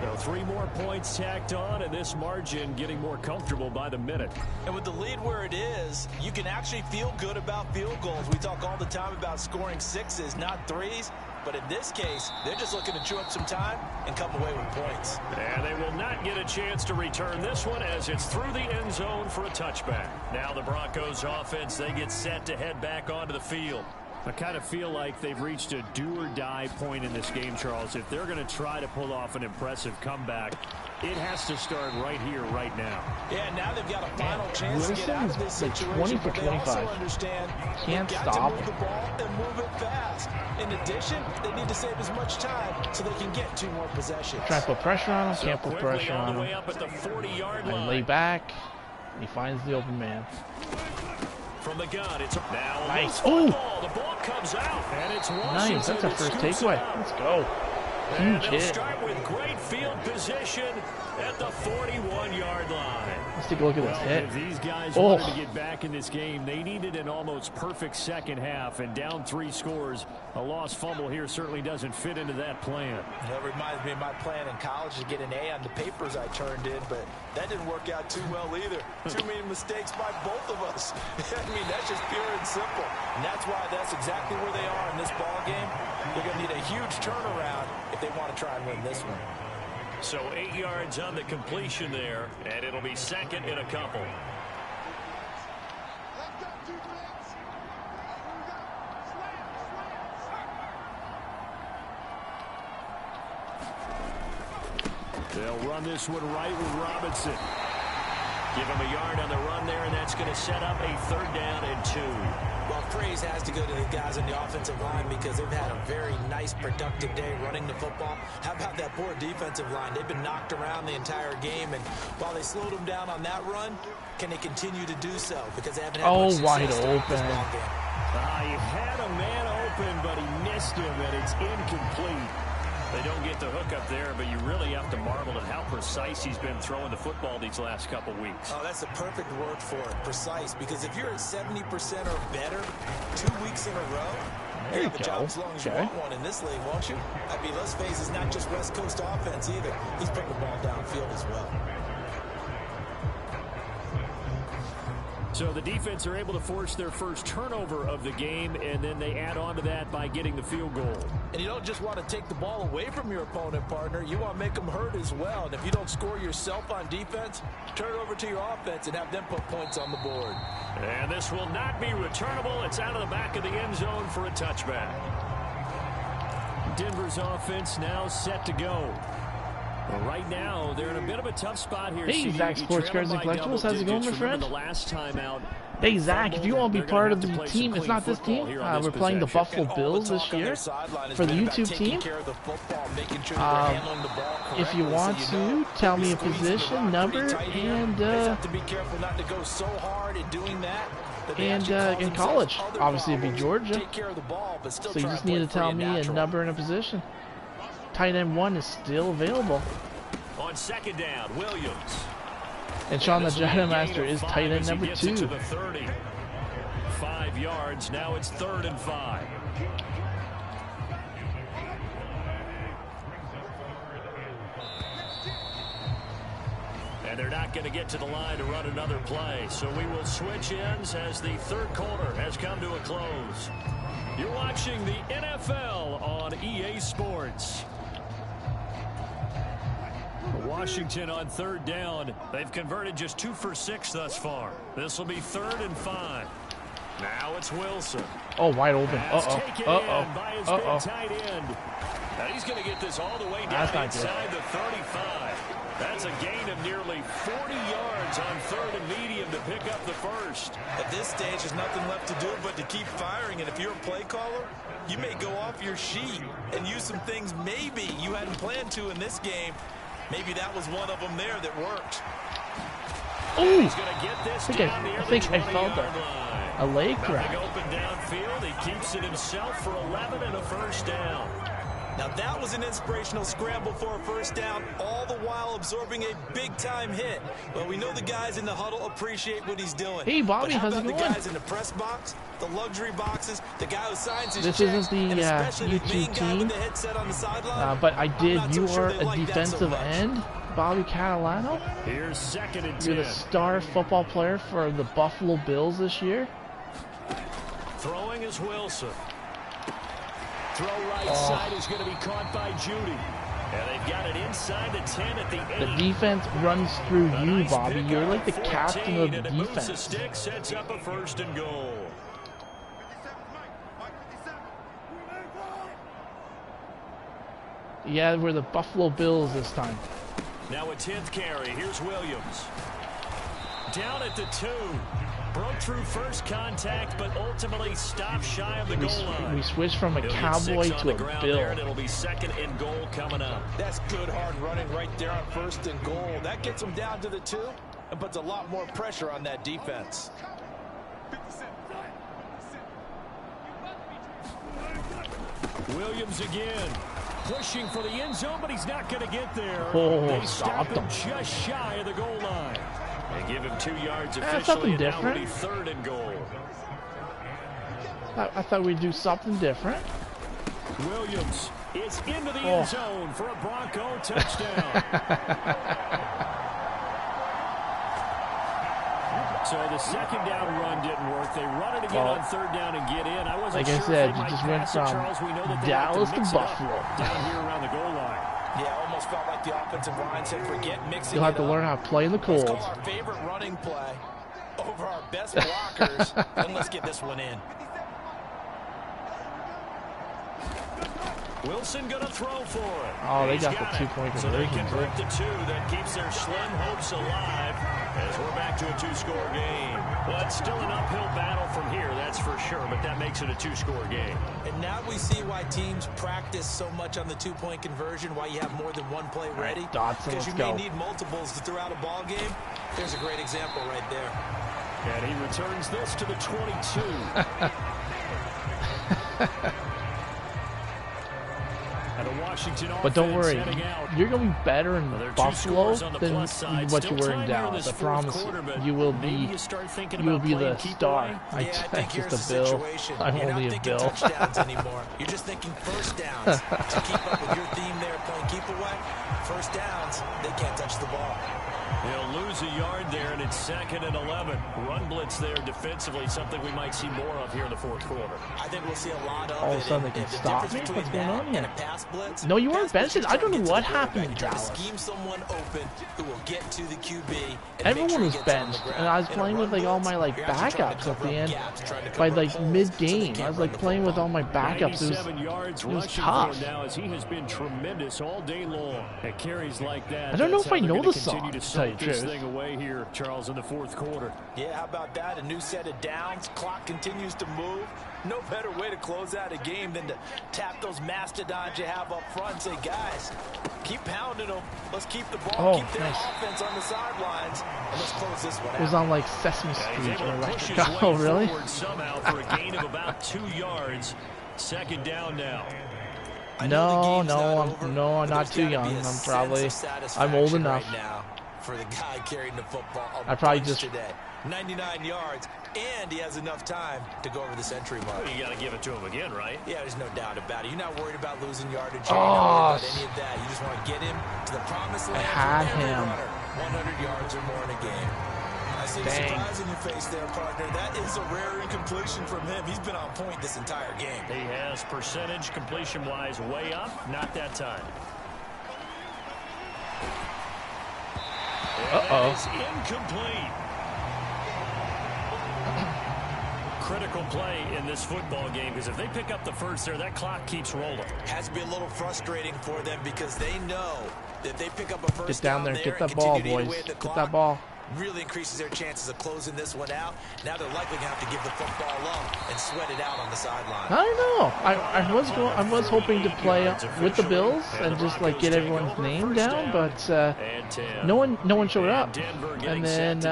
[SPEAKER 2] So 3 more points tacked on, and this margin getting more comfortable by the minute.
[SPEAKER 3] And with the lead where it is, you can actually feel good about field goals. We talk all the time about scoring 6s, not 3s. But in this case, they're just looking to chew up some time and come away with points.
[SPEAKER 2] And they will not get a chance to return this one as it's through the end zone for a touchback. Now the Broncos offense, they get set to head back onto the field. I kind of feel like they've reached a do-or-die point in this game, Charles. If they're going to try to pull off an impressive comeback, it has to start right here, right now.
[SPEAKER 3] Yeah, now they've got a final chance to get out of this situation.
[SPEAKER 1] 20 for
[SPEAKER 3] but they also
[SPEAKER 1] 25.
[SPEAKER 3] understand
[SPEAKER 1] Can't
[SPEAKER 3] they've got
[SPEAKER 1] stop.
[SPEAKER 3] to move the ball and move it fast. In addition, they need to save as much time so they can get 2 more possessions.
[SPEAKER 1] Try to put pressure on him.
[SPEAKER 2] So
[SPEAKER 1] Can't put
[SPEAKER 2] quickly
[SPEAKER 1] pressure
[SPEAKER 2] all
[SPEAKER 1] on
[SPEAKER 2] the way
[SPEAKER 1] him.
[SPEAKER 2] up at the 40-yard
[SPEAKER 1] And
[SPEAKER 2] line.
[SPEAKER 1] lay back. He finds the open man.
[SPEAKER 2] from the gun. It's now
[SPEAKER 1] nice.
[SPEAKER 2] Oh, the ball comes out, and it's Washington.
[SPEAKER 1] Nice. That's our first takeaway. Let's go.
[SPEAKER 2] And
[SPEAKER 1] Huge
[SPEAKER 2] they'll
[SPEAKER 1] hit.
[SPEAKER 2] start with great field position at the 41-yard line.
[SPEAKER 1] Let's take a look at this hit.
[SPEAKER 4] If these guys wanted to get back in this game, they needed an almost perfect second half, and down 3 scores. A lost fumble here certainly doesn't fit into that plan.
[SPEAKER 3] That reminds me of my plan in college to get an A on the papers I turned in, but that didn't work out too well either. Too many mistakes by both of us. I mean, that's just pure and simple. And that's why that's exactly where they are in this ball game. They're going to need a huge turnaround if they want to try and win this one.
[SPEAKER 2] So 8 yards on the completion there, and it'll be second in a couple.
[SPEAKER 4] They'll run this one right with Robinson.
[SPEAKER 2] Give him a yard on the run there, and that's going to set up a 3rd down and 2.
[SPEAKER 3] Well, praise has to go to the guys on the offensive line because they've had a very nice, productive day running the football. How about that poor defensive line? They've been knocked around the entire game, and while they slowed them down on that run, can they continue to do so? Because they haven't had much success
[SPEAKER 1] wide
[SPEAKER 3] throughout
[SPEAKER 1] open.
[SPEAKER 3] this ball game.
[SPEAKER 4] He had a man open, but he missed him, and it's incomplete.
[SPEAKER 2] They don't get the hook up there, but you really have to marvel at how precise he's been throwing the football these last couple weeks.
[SPEAKER 3] Oh, that's the perfect word for it, precise, because if you're at 70% or better 2 weeks in a row, you have a job as long as you want one in this league, won't you? I mean, let's face it, it's not just West Coast offense either. He's putting the ball downfield as well.
[SPEAKER 4] So the defense are able to force their first turnover of the game, and then they add on to that by getting the field goal.
[SPEAKER 3] And you don't just want to take the ball away from your opponent, partner. You want to make them hurt as well. And if you don't score yourself on defense, turn it over to your offense and have them put points on the board.
[SPEAKER 2] And this will not be returnable. It's out of the back of the end zone for a touchback.
[SPEAKER 4] Denver's offense now set to go. Well, right now, they're in a bit of a tough spot here.
[SPEAKER 1] Hey, Zach, Sports Cards and Collectibles. How's it going, my friend?
[SPEAKER 4] The last time out,
[SPEAKER 1] hey, Zach, if you want to be part of the team, it's not this team. We're playing the Buffalo Bills this year for the YouTube team. If you want to, tell me a position, number, and in college. Obviously, it'd be Georgia. So you just need to tell me a number and a position. Tight end 1 is still available.
[SPEAKER 2] On 2nd down, Williams.
[SPEAKER 1] And Sean the Jedi Master is tight end number 2.
[SPEAKER 2] To the 30. 5 yards. Now it's 3rd and 5. And they're not going to get to the line to run another play. So we will switch ends as the 3rd quarter has come to a close. You're watching the NFL on EA Sports. Washington on 3rd down. They've converted just 2 for 6 thus far. This will be 3rd and 5. Now it's Wilson.
[SPEAKER 1] Oh, wide open.
[SPEAKER 2] Taken in by his big tight end. Now he's going to get this all the way down inside the 35. That's a gain of nearly 40 yards on 3rd and medium to pick up the first.
[SPEAKER 3] At this stage, there's nothing left to do but to keep firing. And if you're a play caller, you may go off your sheet and use some things maybe you hadn't planned to in this game. Maybe that was one of them there that worked.
[SPEAKER 1] Oh,
[SPEAKER 2] he's going to get this
[SPEAKER 1] I think I felt a leg crack.
[SPEAKER 2] Open downfield. He keeps it himself for 11 and a first down.
[SPEAKER 3] Now that was an inspirational scramble for a first down, all the while absorbing a big-time hit. Well, we know the guys in the huddle appreciate what he's doing.
[SPEAKER 1] Hey, Bobby, how's it going?
[SPEAKER 3] The guys in the press box, the luxury boxes, the guy who signs his
[SPEAKER 1] checks, isn't the YouTube team, but I did. You are a defensive end, Bobby Catalano.
[SPEAKER 2] Here's 2nd and 10.
[SPEAKER 1] You're the star football player for the Buffalo Bills this year.
[SPEAKER 2] Throwing is Wilson. Throw right side is going to be caught by Judy. And they've got it inside the 10 at the 8.
[SPEAKER 1] The defense runs through you, Bobby. You're like the captain of the defense.
[SPEAKER 2] The stick sets up a 1st and goal.
[SPEAKER 1] Yeah, we're the Buffalo Bills this time.
[SPEAKER 2] Now a 10th carry. Here's Williams. Down at the 2. Broke through first contact, but ultimately stopped shy of the goal line.
[SPEAKER 1] We switched from a Cowboy to a Bill.
[SPEAKER 2] And it'll be 2nd and goal coming up.
[SPEAKER 3] That's good hard running right there on 1st and goal. That gets them down to the 2 and puts a lot more pressure on that defense.
[SPEAKER 2] Williams again. Pushing for the end zone, but he's not going to get there.
[SPEAKER 1] Oh,
[SPEAKER 2] they
[SPEAKER 1] stop
[SPEAKER 2] him
[SPEAKER 1] him.
[SPEAKER 2] just shy of the goal line. They give him 2 yards
[SPEAKER 1] That's
[SPEAKER 2] officially,
[SPEAKER 1] something
[SPEAKER 2] and now
[SPEAKER 1] different.
[SPEAKER 2] it'll be 3rd and goal.
[SPEAKER 1] I thought we'd do something different.
[SPEAKER 2] Williams is into the end zone for a Bronco touchdown. So the second down run didn't work. They run it again on 3rd down and get in. I wasn't
[SPEAKER 1] like
[SPEAKER 2] sure
[SPEAKER 1] I said,
[SPEAKER 2] if they
[SPEAKER 1] you
[SPEAKER 2] might
[SPEAKER 1] just went
[SPEAKER 2] pass it,
[SPEAKER 1] from
[SPEAKER 2] Charles. We know that they
[SPEAKER 1] Dallas
[SPEAKER 2] like
[SPEAKER 1] to
[SPEAKER 2] mix it up
[SPEAKER 1] Buffalo.
[SPEAKER 2] down here around the goal line.
[SPEAKER 3] Yeah, almost felt like the offensive line said, forget mixing
[SPEAKER 1] You'll have
[SPEAKER 3] it
[SPEAKER 1] to
[SPEAKER 3] up.
[SPEAKER 1] learn how to play in the
[SPEAKER 3] Let's
[SPEAKER 1] cold.
[SPEAKER 3] call our favorite running play over our best blockers, and let's get this one in.
[SPEAKER 2] Wilson going to throw for it.
[SPEAKER 1] Oh, they
[SPEAKER 2] He's
[SPEAKER 1] got the 2-point
[SPEAKER 2] So they
[SPEAKER 1] conversion,
[SPEAKER 2] convert the 2. That keeps their slim hopes alive as we're back to a 2-score game. Well, it's still an uphill battle from here, that's for sure, but that makes it a 2-score game.
[SPEAKER 3] And now we see why teams practice so much on the 2-point conversion, why you have more than one play ready.
[SPEAKER 1] Dotson,
[SPEAKER 3] because you
[SPEAKER 1] let's
[SPEAKER 3] may
[SPEAKER 1] go.
[SPEAKER 3] need multiples to throw out a ball game. There's a great example right there.
[SPEAKER 2] And he returns this to the 22.
[SPEAKER 1] But don't worry, you're going to be better in Buffalo than what you were in Dallas. I promise you. You will be the star. I'm just a Bill. I'm only a Bill.
[SPEAKER 3] Touchdowns anymore. You're just thinking first downs. To keep up with your theme there, playing keep away. First downs, they can't touch the ball.
[SPEAKER 2] They'll lose a yard there, and it's 2nd and 11. Run blitz there defensively, something we might see more of here in the 4th quarter.
[SPEAKER 3] I think we'll see a lot of
[SPEAKER 1] All of
[SPEAKER 3] it.
[SPEAKER 1] a sudden they can stop me? What's going on here?
[SPEAKER 3] Blitz,
[SPEAKER 1] No, you weren't
[SPEAKER 3] blitz,
[SPEAKER 1] benched. I don't know what happened in Dallas.
[SPEAKER 3] Scheme someone open who will get to the QB.
[SPEAKER 1] Everyone was benched, and I was playing with like all my like backups at the end. By like mid-game, I was like playing with all my backups. It was tough.
[SPEAKER 2] Now as he has been tremendous all day long. At carries like that,
[SPEAKER 1] I don't know if I know the
[SPEAKER 2] song.
[SPEAKER 1] song,
[SPEAKER 2] To
[SPEAKER 1] to tell you the
[SPEAKER 2] this
[SPEAKER 1] truth.
[SPEAKER 2] thing away here, Charles, in the 4th quarter.
[SPEAKER 3] Yeah, how about that? A new set of downs. Clock continues to move. No better way to close out a game than to tap those mastodons you have up front and say, guys, keep pounding them. Let's keep the ball, keep their offense on the sidelines, and let's close this one out.
[SPEAKER 1] It was on like Sesame Street or like, oh really?
[SPEAKER 2] Somehow for a gain of about 2 yards. 2nd down now.
[SPEAKER 1] No, I'm not too young. I'm old enough.
[SPEAKER 3] Right now for the guy carrying the football.
[SPEAKER 1] I probably just
[SPEAKER 3] today. 99 yards, and he has enough time to go over the century mark.
[SPEAKER 2] Well, you got to give it to him again, right?
[SPEAKER 3] Yeah, there's no doubt about it. You're not worried about losing yardage.
[SPEAKER 1] Oh,
[SPEAKER 3] you're not worried about any of that. You just want to get him to the promised land.
[SPEAKER 1] I had him.
[SPEAKER 3] 100 yards or more in a game. I see a surprise in your face there, partner. That is a rare incompletion from him. He's been on point this entire game.
[SPEAKER 2] He has percentage completion-wise way up. Not that time.
[SPEAKER 1] Uh-oh.
[SPEAKER 2] It's incomplete. Critical play in this football game, because if they pick up the first there, that clock keeps rolling.
[SPEAKER 3] Has to be a little frustrating for them because they know that they pick up a first
[SPEAKER 1] down there, get that ball, boys. Get that ball.
[SPEAKER 3] Really increases their chances of closing this one out. Now they're likely going to have to give the football up and sweat it out on the sideline.
[SPEAKER 1] I don't know. I was hoping to play with the Bills and just like get everyone's name down, but no one showed up. And then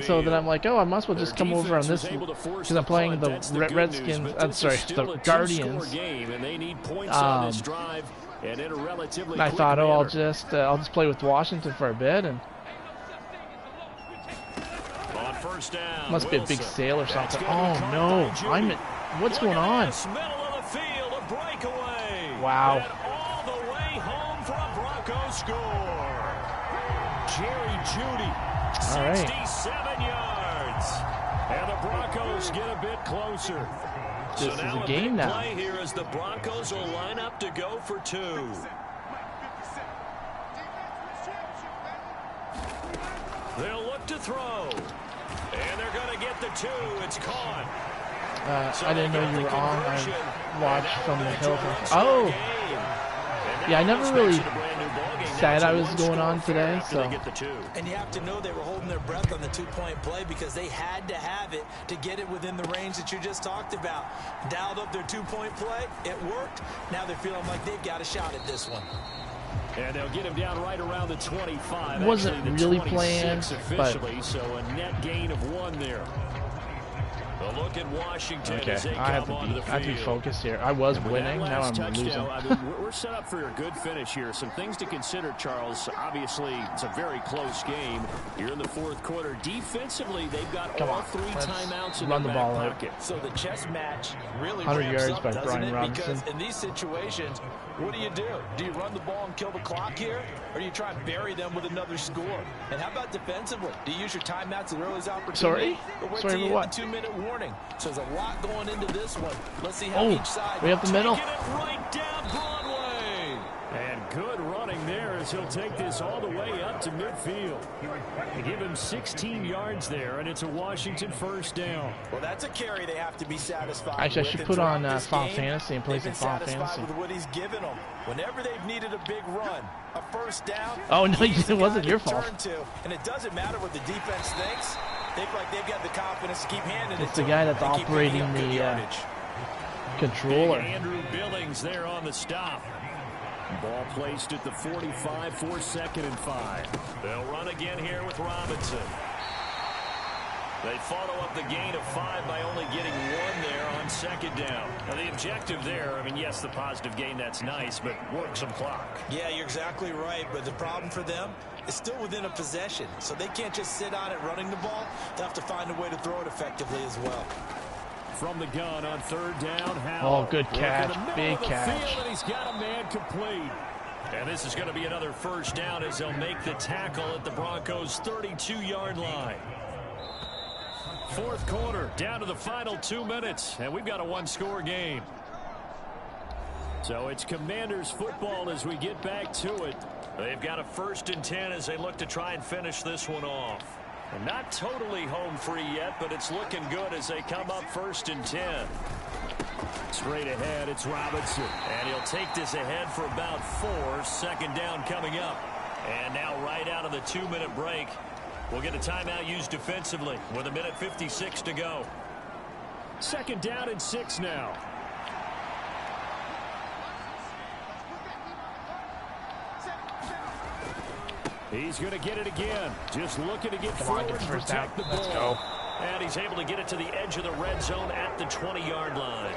[SPEAKER 1] so then I'm like, oh, I must as well just come over on this because I'm playing the Redskins. I'm sorry, the Guardians. And I thought, oh, I'll just play with Washington for a bit and. Must be a big sale or something. Oh no! What's going on? Wow.
[SPEAKER 2] All the way home for a Bronco score. Jerry Jeudy, 67 yards, and the Broncos get a bit closer.
[SPEAKER 1] This is a game now.
[SPEAKER 2] Play here as the Broncos will line up to go for 2. They'll look to throw. And they're going to get the 2. It's caught.
[SPEAKER 1] I didn't know you were on. I watched from the hill. Oh! Yeah, I never really said I was going on today, so.
[SPEAKER 3] And you have to know they were holding their breath on the 2-point play because they had to have it to get it within the range that you just talked about. Dialed up their 2-point play. It worked. Now they're feeling like they've got a shot at this one.
[SPEAKER 2] And they'll get him down right around the 25.
[SPEAKER 1] Wasn't really planned, but
[SPEAKER 2] so a net gain of 1 there. A look at Washington
[SPEAKER 1] Okay,
[SPEAKER 2] as they
[SPEAKER 1] I have
[SPEAKER 2] come onto the
[SPEAKER 1] to be
[SPEAKER 2] field.
[SPEAKER 1] focused here. I was
[SPEAKER 4] With
[SPEAKER 1] winning,
[SPEAKER 4] that
[SPEAKER 1] now
[SPEAKER 4] last
[SPEAKER 1] I'm losing.
[SPEAKER 4] touchdown, I mean, we're set up for a good finish here. Some things to consider, Charles. Obviously, it's a very close game. You're in the fourth quarter. Defensively, they've got all three timeouts in their back pocket.
[SPEAKER 3] So the chess match really
[SPEAKER 1] 100
[SPEAKER 3] ramps
[SPEAKER 1] yards
[SPEAKER 3] up,
[SPEAKER 1] by
[SPEAKER 3] doesn't
[SPEAKER 1] Brian
[SPEAKER 3] it?
[SPEAKER 1] Robinson.
[SPEAKER 3] Because in these situations, what do? Do you run the ball and kill the clock here? Or do you try and bury them with another score? And how about defensively? Do you use your timeouts at earliest opportunity?
[SPEAKER 1] Sorry?
[SPEAKER 3] Or wait
[SPEAKER 1] Sorry
[SPEAKER 3] till you
[SPEAKER 1] for what?
[SPEAKER 3] hit the 2-minute warning? So there's a lot going into this one. Let's see how each side...
[SPEAKER 1] Way up the middle.
[SPEAKER 2] Taking it right down Broadway. And good running there as he'll take this all the way up to midfield. They give him 16 yards there, and it's a Washington first down.
[SPEAKER 3] Well, that's a carry they have to be satisfied
[SPEAKER 1] Actually, I
[SPEAKER 3] with.
[SPEAKER 1] should
[SPEAKER 3] And
[SPEAKER 1] put
[SPEAKER 3] throughout
[SPEAKER 1] on
[SPEAKER 3] this
[SPEAKER 1] Final
[SPEAKER 3] game,
[SPEAKER 1] Fantasy and play
[SPEAKER 3] they've
[SPEAKER 1] some
[SPEAKER 3] been
[SPEAKER 1] Final
[SPEAKER 3] satisfied
[SPEAKER 1] Fantasy.
[SPEAKER 3] with what he's given them. Whenever they've needed a big run, a first down,
[SPEAKER 1] Oh, no,
[SPEAKER 3] he's the
[SPEAKER 1] it wasn't
[SPEAKER 3] guy
[SPEAKER 1] your
[SPEAKER 3] to
[SPEAKER 1] fault.
[SPEAKER 3] turn to. And it doesn't matter what the defense thinks. They feel like they've got the confidence to keep handing it
[SPEAKER 1] It's
[SPEAKER 3] to
[SPEAKER 1] the guy
[SPEAKER 3] him
[SPEAKER 1] that's
[SPEAKER 3] and keep
[SPEAKER 1] operating
[SPEAKER 3] picking up good
[SPEAKER 1] the
[SPEAKER 3] yardage.
[SPEAKER 1] controller.
[SPEAKER 2] Andrew Billings there on the stop. Ball placed at the 45 for 2nd and 5. They'll run again here with Robinson. They follow up the gain of 5 by only getting 1 there on 2nd down. Now the objective there, I mean, yes, the positive gain, that's nice, but work some clock.
[SPEAKER 3] Yeah, you're exactly right, but the problem for them is still within a possession, so they can't just sit on it running the ball. They have to find a way to throw it effectively as well.
[SPEAKER 2] From the gun on 3rd down, Howell.
[SPEAKER 1] Oh, good catch. Big catch.
[SPEAKER 2] And he's got a man complete. And this is going to be another first down as they'll make the tackle at the Broncos' 32-yard line. Fourth quarter, down to the final 2 minutes, and we've got a one-score game. So it's Commanders football as we get back to it. They've got a 1st and 10 as they look to try and finish this one off. And not totally home free yet, but it's looking good as they come up 1st and 10. Straight ahead, it's Robinson. And he'll take this ahead for about 4. 2nd down coming up. And now right out of the 2-minute break, we'll get a timeout used defensively with 1:56 to go. 2nd down and 6 now. He's going to get it again. Just looking to get forward and protect the ball.
[SPEAKER 1] Let's go.
[SPEAKER 2] And he's able to get it to the edge of the red zone at the 20-yard line.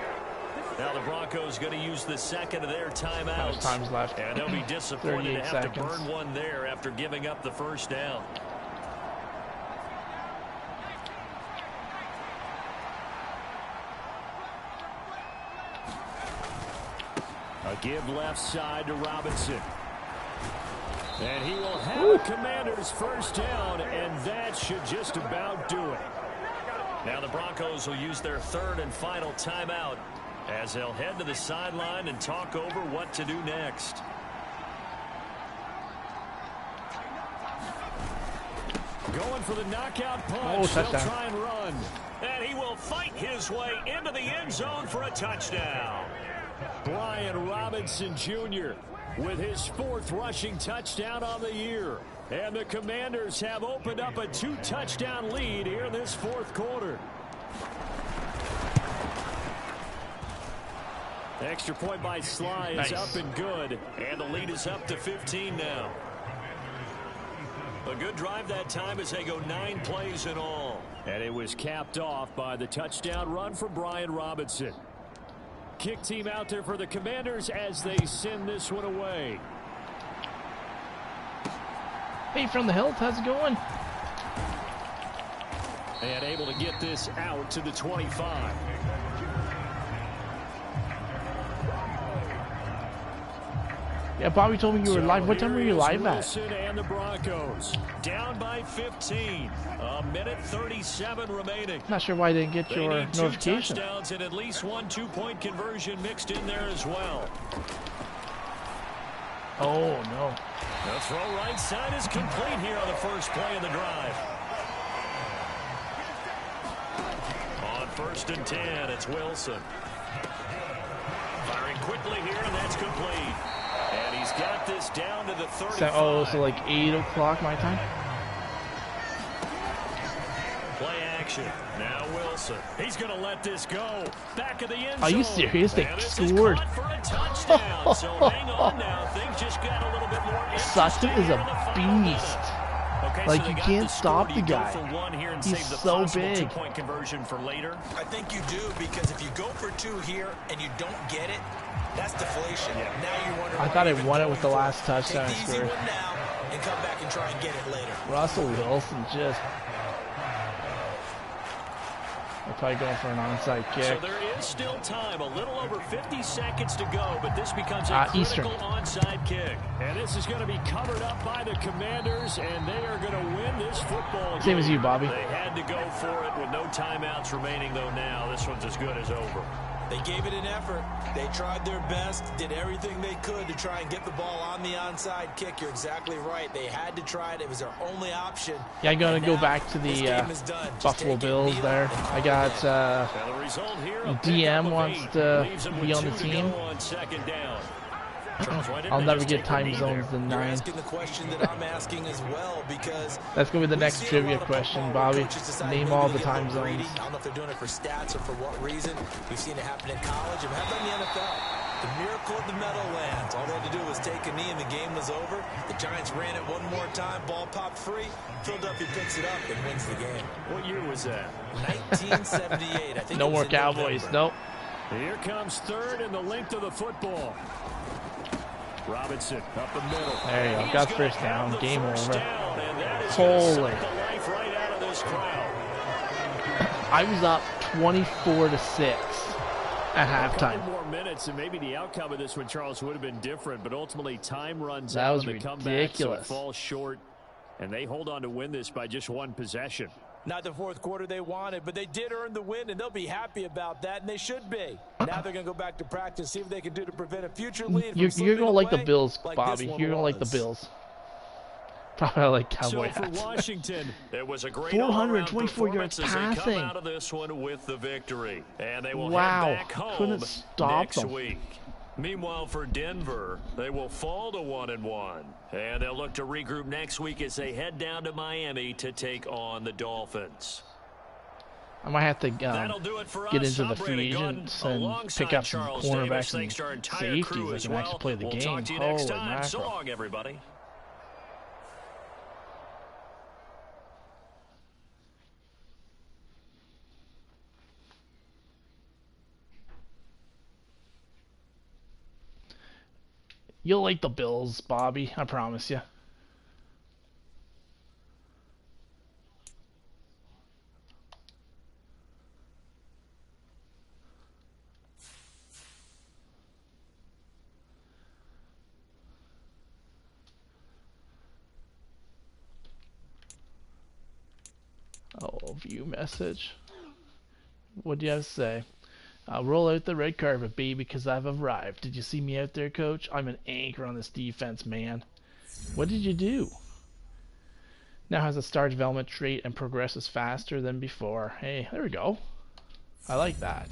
[SPEAKER 2] Now the Broncos going to use the 2nd of their timeouts.
[SPEAKER 1] Time's left.
[SPEAKER 2] And they'll be disappointed to have
[SPEAKER 1] 38
[SPEAKER 2] to burn one there after giving up the 1st down. A give left side to Robinson. And he will have a Commanders first down, and that should just about do it. Now the Broncos will use their 3rd and final timeout as they'll head to the sideline and talk over what to do next. Going for the knockout punch. They'll try and run. And he will fight his way into the end zone for a touchdown. Brian Robinson Jr. with his 4th rushing touchdown on the year. And the Commanders have opened up a 2-touchdown lead here in this 4th quarter. Extra point by Sly is up and good. And the lead is up to 15 now. A good drive that time as they go 9 plays in all. And it was capped off by the touchdown run from Brian Robinson. Kick team out there for the Commanders as they send this one away.
[SPEAKER 1] Hey, from the hill, how's it going?
[SPEAKER 2] And able to get this out to the 25.
[SPEAKER 1] Yeah, Bobby told me you were live. What time were you live at?
[SPEAKER 2] Wilson and the Broncos down by 15. 1:37 remaining.
[SPEAKER 1] Not sure why I didn't get
[SPEAKER 2] They
[SPEAKER 1] your
[SPEAKER 2] need 2
[SPEAKER 1] notification.
[SPEAKER 2] touchdowns and at least 1 2-point conversion mixed in there as well.
[SPEAKER 1] Oh, no.
[SPEAKER 2] The throw right side is complete here on the first play of the drive. On 1st and 10, it's Wilson. Firing quickly here, and that's complete. And he's got this down to the 35.
[SPEAKER 1] So like 8 o'clock my time?
[SPEAKER 2] Play action. Now Wilson. He's going to let this go. Back of the end zone.
[SPEAKER 1] Are you serious? They
[SPEAKER 2] And this
[SPEAKER 1] scored.
[SPEAKER 2] is caught for a touchdown. So hang on now. Things just got a little bit more interesting
[SPEAKER 1] Sutton is
[SPEAKER 2] here
[SPEAKER 1] a
[SPEAKER 2] in the final minute.
[SPEAKER 1] beast.
[SPEAKER 2] Okay,
[SPEAKER 1] Like,
[SPEAKER 2] so
[SPEAKER 1] you
[SPEAKER 2] they got
[SPEAKER 1] can't
[SPEAKER 2] the score.
[SPEAKER 1] stop
[SPEAKER 2] Do
[SPEAKER 1] the
[SPEAKER 2] you go
[SPEAKER 1] guy.
[SPEAKER 2] for one here and
[SPEAKER 1] He's
[SPEAKER 2] save the
[SPEAKER 1] so
[SPEAKER 2] possible
[SPEAKER 1] big.
[SPEAKER 2] two-point conversion for later?
[SPEAKER 3] I think you do, because if you go for two here and you don't get it, that's deflation.
[SPEAKER 2] Yeah.
[SPEAKER 3] Now you wonder
[SPEAKER 1] I
[SPEAKER 3] why
[SPEAKER 1] thought
[SPEAKER 3] you're
[SPEAKER 1] I
[SPEAKER 3] even
[SPEAKER 1] won it
[SPEAKER 3] going
[SPEAKER 1] with the
[SPEAKER 3] for
[SPEAKER 1] last touchdown
[SPEAKER 3] Take the easy
[SPEAKER 1] scored.
[SPEAKER 3] one now and come back and try and get it later.
[SPEAKER 1] Russell Wilson just... They're probably going for an onside
[SPEAKER 2] So
[SPEAKER 1] kick.
[SPEAKER 2] there is still time, a little over 50 seconds to go, but this becomes a
[SPEAKER 1] Eastern.
[SPEAKER 2] critical onside kick. And this is going to be covered up by the Commanders, and they are going to win this football game.
[SPEAKER 1] Same as you, Bobby.
[SPEAKER 2] They had to go for it with no timeouts remaining, though now this one's as good as over.
[SPEAKER 3] They gave it an effort. They tried their best, did everything they could to try and get the ball on the onside kick. You're exactly right. They had to try it. It was their only option.
[SPEAKER 1] Yeah, I'm going
[SPEAKER 3] And
[SPEAKER 1] to go
[SPEAKER 3] now,
[SPEAKER 1] back to
[SPEAKER 3] this
[SPEAKER 1] the
[SPEAKER 3] game is done. Just
[SPEAKER 1] Buffalo
[SPEAKER 3] take it,
[SPEAKER 1] Bills
[SPEAKER 3] kneel,
[SPEAKER 1] there.
[SPEAKER 3] and call
[SPEAKER 1] I
[SPEAKER 3] it
[SPEAKER 1] got
[SPEAKER 3] in.
[SPEAKER 2] And the result here, a
[SPEAKER 1] DM
[SPEAKER 2] pickup of
[SPEAKER 1] wants
[SPEAKER 2] 8.
[SPEAKER 1] to
[SPEAKER 2] Leaves them
[SPEAKER 1] be
[SPEAKER 2] with
[SPEAKER 1] on the
[SPEAKER 2] 2 to
[SPEAKER 1] team.
[SPEAKER 2] go on second down. Charles, why didn't
[SPEAKER 1] I'll
[SPEAKER 2] they
[SPEAKER 1] never
[SPEAKER 2] just
[SPEAKER 1] get
[SPEAKER 2] take the
[SPEAKER 1] time
[SPEAKER 2] knee
[SPEAKER 1] zones
[SPEAKER 2] there?
[SPEAKER 1] than
[SPEAKER 3] You're
[SPEAKER 1] 9.
[SPEAKER 3] asking the question that I'm asking as well, because
[SPEAKER 1] That's going to be the
[SPEAKER 3] we
[SPEAKER 1] next
[SPEAKER 3] see a
[SPEAKER 1] trivia
[SPEAKER 3] lot of
[SPEAKER 1] question,
[SPEAKER 3] football where
[SPEAKER 1] Bobby.
[SPEAKER 3] coaches decide
[SPEAKER 1] Name
[SPEAKER 3] maybe
[SPEAKER 1] all
[SPEAKER 3] to
[SPEAKER 1] the
[SPEAKER 3] get a
[SPEAKER 1] time
[SPEAKER 3] little
[SPEAKER 1] zones.
[SPEAKER 3] greedy. I don't know if they're doing it for stats or for what reason. We've seen it happen in college, and we have done in the NFL. The miracle of the Meadowlands. All they had to do was take a knee, and the game was over. The Giants ran it one more time. Ball popped free. Philadelphia picks it up and wins the game.
[SPEAKER 2] What year was that?
[SPEAKER 3] 1978. I think
[SPEAKER 1] No
[SPEAKER 3] it was
[SPEAKER 1] more
[SPEAKER 3] in
[SPEAKER 1] Cowboys.
[SPEAKER 3] November.
[SPEAKER 1] Nope.
[SPEAKER 2] Here comes third and the length of the football. Robinson up the middle.
[SPEAKER 1] There you go.
[SPEAKER 2] He's
[SPEAKER 1] Got
[SPEAKER 2] gonna
[SPEAKER 1] first
[SPEAKER 2] have
[SPEAKER 1] down.
[SPEAKER 2] the
[SPEAKER 1] Game
[SPEAKER 2] first
[SPEAKER 1] over.
[SPEAKER 2] down, and that is gonna
[SPEAKER 1] Holy.
[SPEAKER 2] suck the life right out of this crowd.
[SPEAKER 1] I was up 24-6 at
[SPEAKER 2] A couple
[SPEAKER 1] halftime.
[SPEAKER 2] more minutes, and maybe the outcome of this one, Charles, would have been different, but ultimately time runs
[SPEAKER 1] That
[SPEAKER 2] out
[SPEAKER 1] was
[SPEAKER 2] on the comeback, so it
[SPEAKER 1] ridiculous.
[SPEAKER 2] falls short, and they hold on to win this by just one possession.
[SPEAKER 3] Not the fourth quarter they wanted, but they did earn the win, and they'll be happy about that, and they should be. Now they're going to go back to practice, see what they can do to prevent a future lead from
[SPEAKER 1] You're
[SPEAKER 3] slipping
[SPEAKER 1] going to like the
[SPEAKER 3] away
[SPEAKER 1] Bills,
[SPEAKER 3] like
[SPEAKER 1] Bobby.
[SPEAKER 3] this one
[SPEAKER 1] You're going to like the
[SPEAKER 3] was.
[SPEAKER 1] Bills. Probably like
[SPEAKER 2] So
[SPEAKER 1] Cowboy
[SPEAKER 2] for
[SPEAKER 1] hats.
[SPEAKER 2] Washington, it was a great
[SPEAKER 1] 424
[SPEAKER 2] all-around
[SPEAKER 1] yards
[SPEAKER 2] performance as they
[SPEAKER 1] passing.
[SPEAKER 2] come out of this one with the victory. And they will
[SPEAKER 1] Wow.
[SPEAKER 2] head back home
[SPEAKER 1] Couldn't stop
[SPEAKER 2] next
[SPEAKER 1] them.
[SPEAKER 2] week. Meanwhile, for Denver, they will fall to 1-1. And they'll look to regroup next week as they head down to Miami to take on the Dolphins.
[SPEAKER 1] I might have to
[SPEAKER 2] That'll do it for
[SPEAKER 1] get
[SPEAKER 2] us.
[SPEAKER 1] into
[SPEAKER 2] I'm
[SPEAKER 1] the
[SPEAKER 2] Brandon
[SPEAKER 1] free
[SPEAKER 2] Gunn,
[SPEAKER 1] agents and
[SPEAKER 2] alongside
[SPEAKER 1] pick up some
[SPEAKER 2] Charles Davis.
[SPEAKER 1] cornerbacks
[SPEAKER 2] Thanks to our
[SPEAKER 1] and
[SPEAKER 2] entire
[SPEAKER 1] safeties
[SPEAKER 2] crew
[SPEAKER 1] that
[SPEAKER 2] as
[SPEAKER 1] can actually
[SPEAKER 2] well.
[SPEAKER 1] play the
[SPEAKER 2] We'll
[SPEAKER 1] game.
[SPEAKER 2] talk to you next
[SPEAKER 1] Holy
[SPEAKER 2] time. So
[SPEAKER 1] mackerel.
[SPEAKER 2] long, everybody.
[SPEAKER 1] You'll like the Bills, Bobby. I promise you. Oh, view message. What do you have to say? Roll out the red carpet, baby, because I've arrived. Did you see me out there, coach? I'm an anchor on this defense, man. What did you do? Now has a star development trait and progresses faster than before. Hey, there we go. I like that.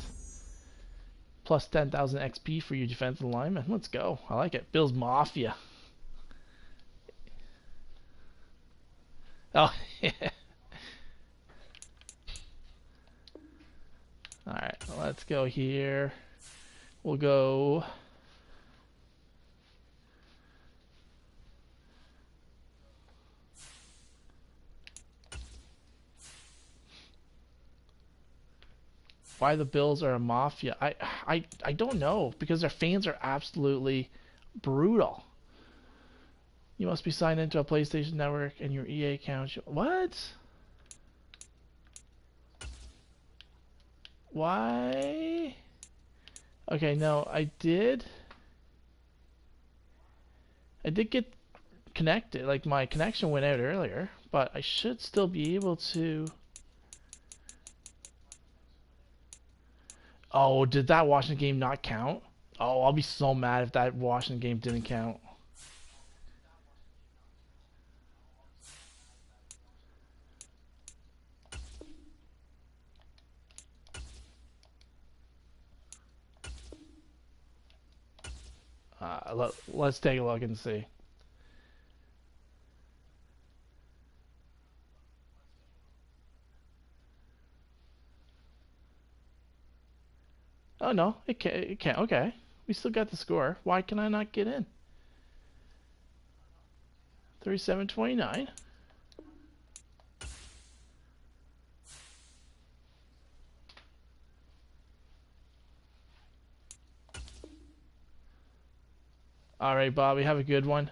[SPEAKER 1] Plus 10,000 XP for your defensive lineman. Let's go. I like it. Bill's Mafia. Oh, yeah. Alright, let's go here. We'll go... Why the Bills are a mafia? I don't know, because their fans are absolutely brutal. You must be signed into a PlayStation Network and your EA account. What? Why? Okay, no, I did get connected. Like, my connection went out earlier, but I should still be able to... Oh, did that Washington game not count? Oh, I'll be so mad if that Washington game didn't count. Let's take a look and see. Oh no, it can't. Okay, we still got the score. Why can I not get in? 37-29. All right, Bobby, have a good one.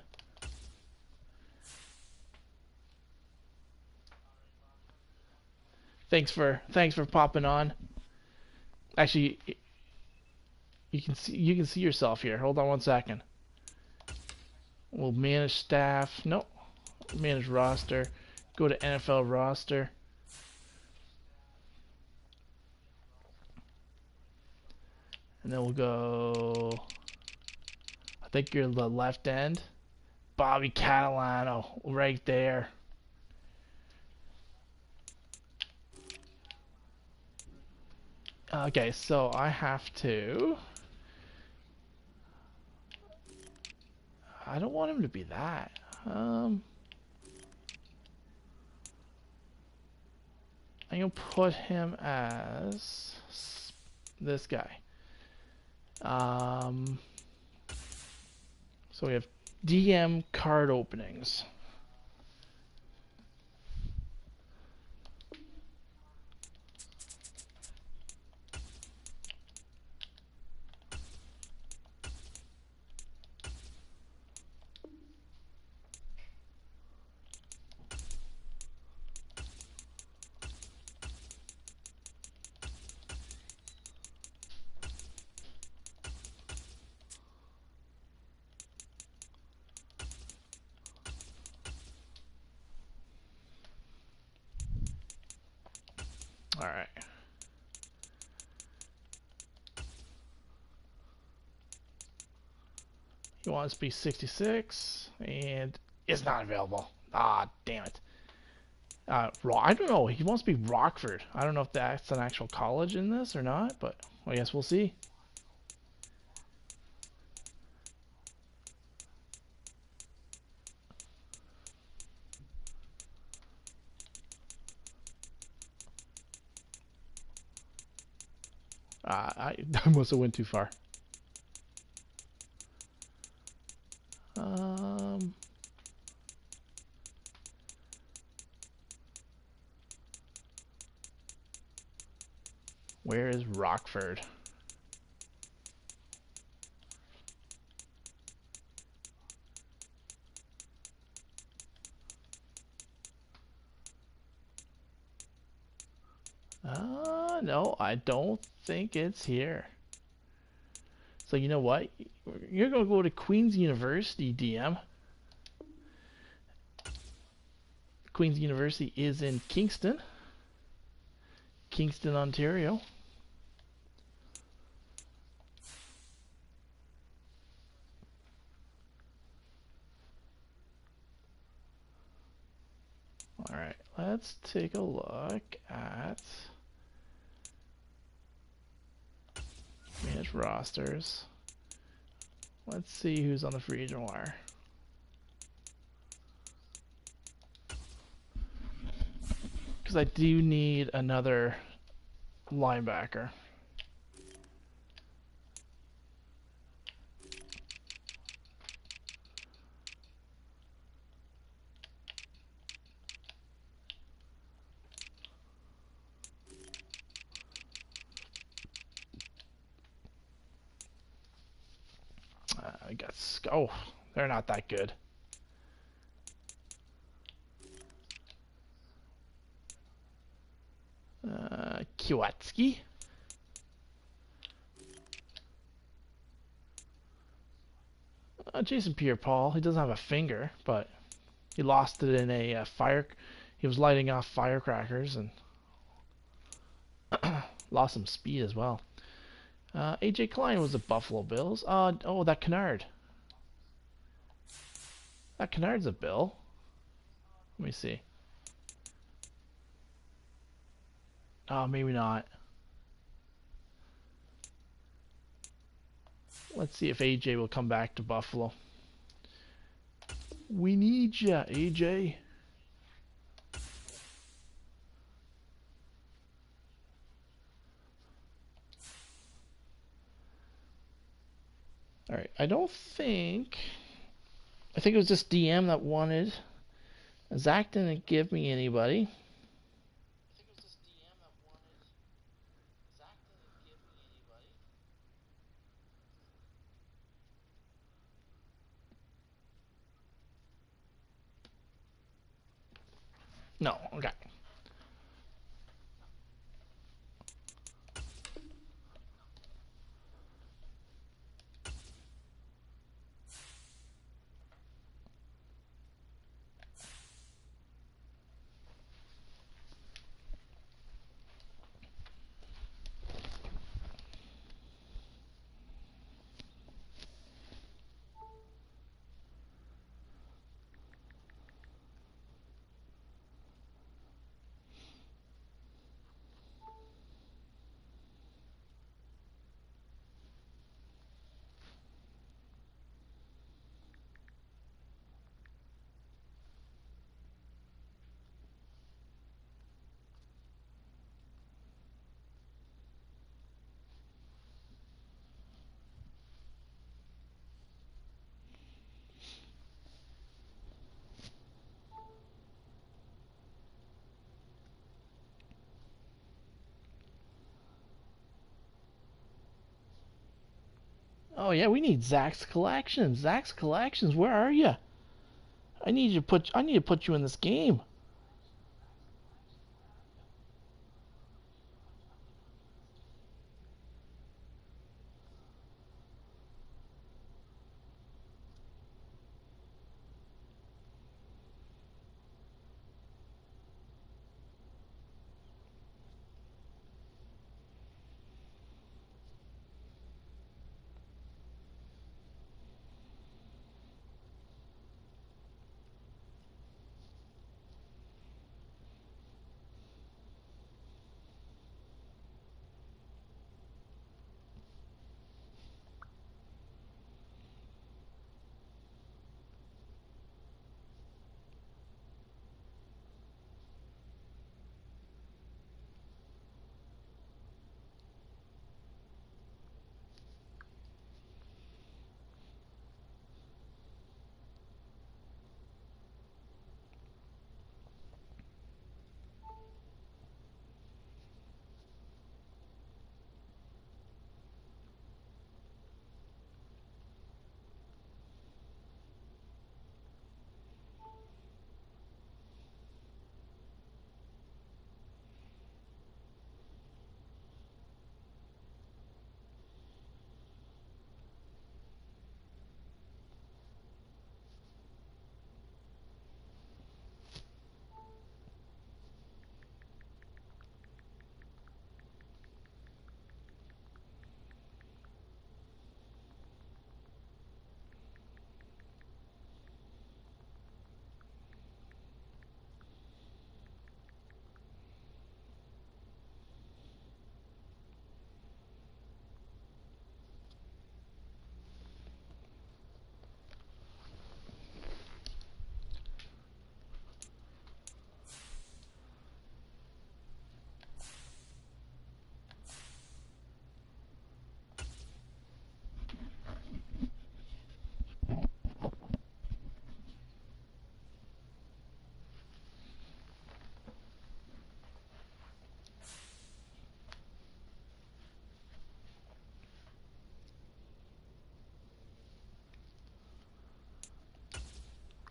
[SPEAKER 1] Thanks for popping on. Actually, you can see yourself here. Hold on one second. We'll manage staff. Nope. Manage roster. Go to NFL roster. And then we'll go. I think you're the left end. Bobby Catalano, right there. Okay, so I have to. I don't want him to be that. I'm gonna put him as this guy. So we have DM card openings. All right. He wants to be 66 and is not available. Ah, damn it. I don't know. He wants to be Rockford. I don't know if that's an actual college in this or not, but I guess we'll see. I must have went too far. Where is Rockford? No, I don't think it's here. So you know what? You're gonna go to Queen's University, DM. Queen's University is in Kingston, Ontario. All right, let's take a look at manage rosters. Let's see who's on the free agent wire. Because I do need another linebacker. I guess. Oh, they're not that good. Kwiatkowski. Jason Pierre-Paul. He doesn't have a finger, but he lost it in a fire. He was lighting off firecrackers and lost some speed as well. AJ Klein was the Buffalo Bills. Oh, that Kennard. That Kennard's a Bill. Let me see. Oh, maybe not. Let's see if AJ will come back to Buffalo. We need ya, AJ. Alright, I think it was just DM that wanted. Zach didn't give me anybody. No. Okay. Oh yeah, we need Zach's collections. Zach's collections. Where are you? I need you to put. I need to put you in this game.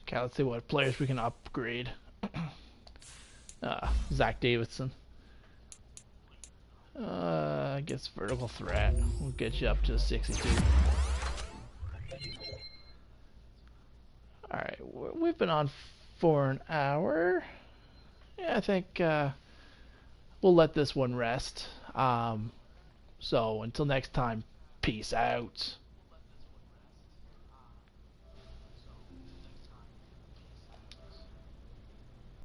[SPEAKER 1] Okay, let's see what players we can upgrade. Zach Davidson. I guess vertical threat. We'll get you up to 62. Alright, we've been on for an hour. Yeah, I think we'll let this one rest. So until next time, peace out.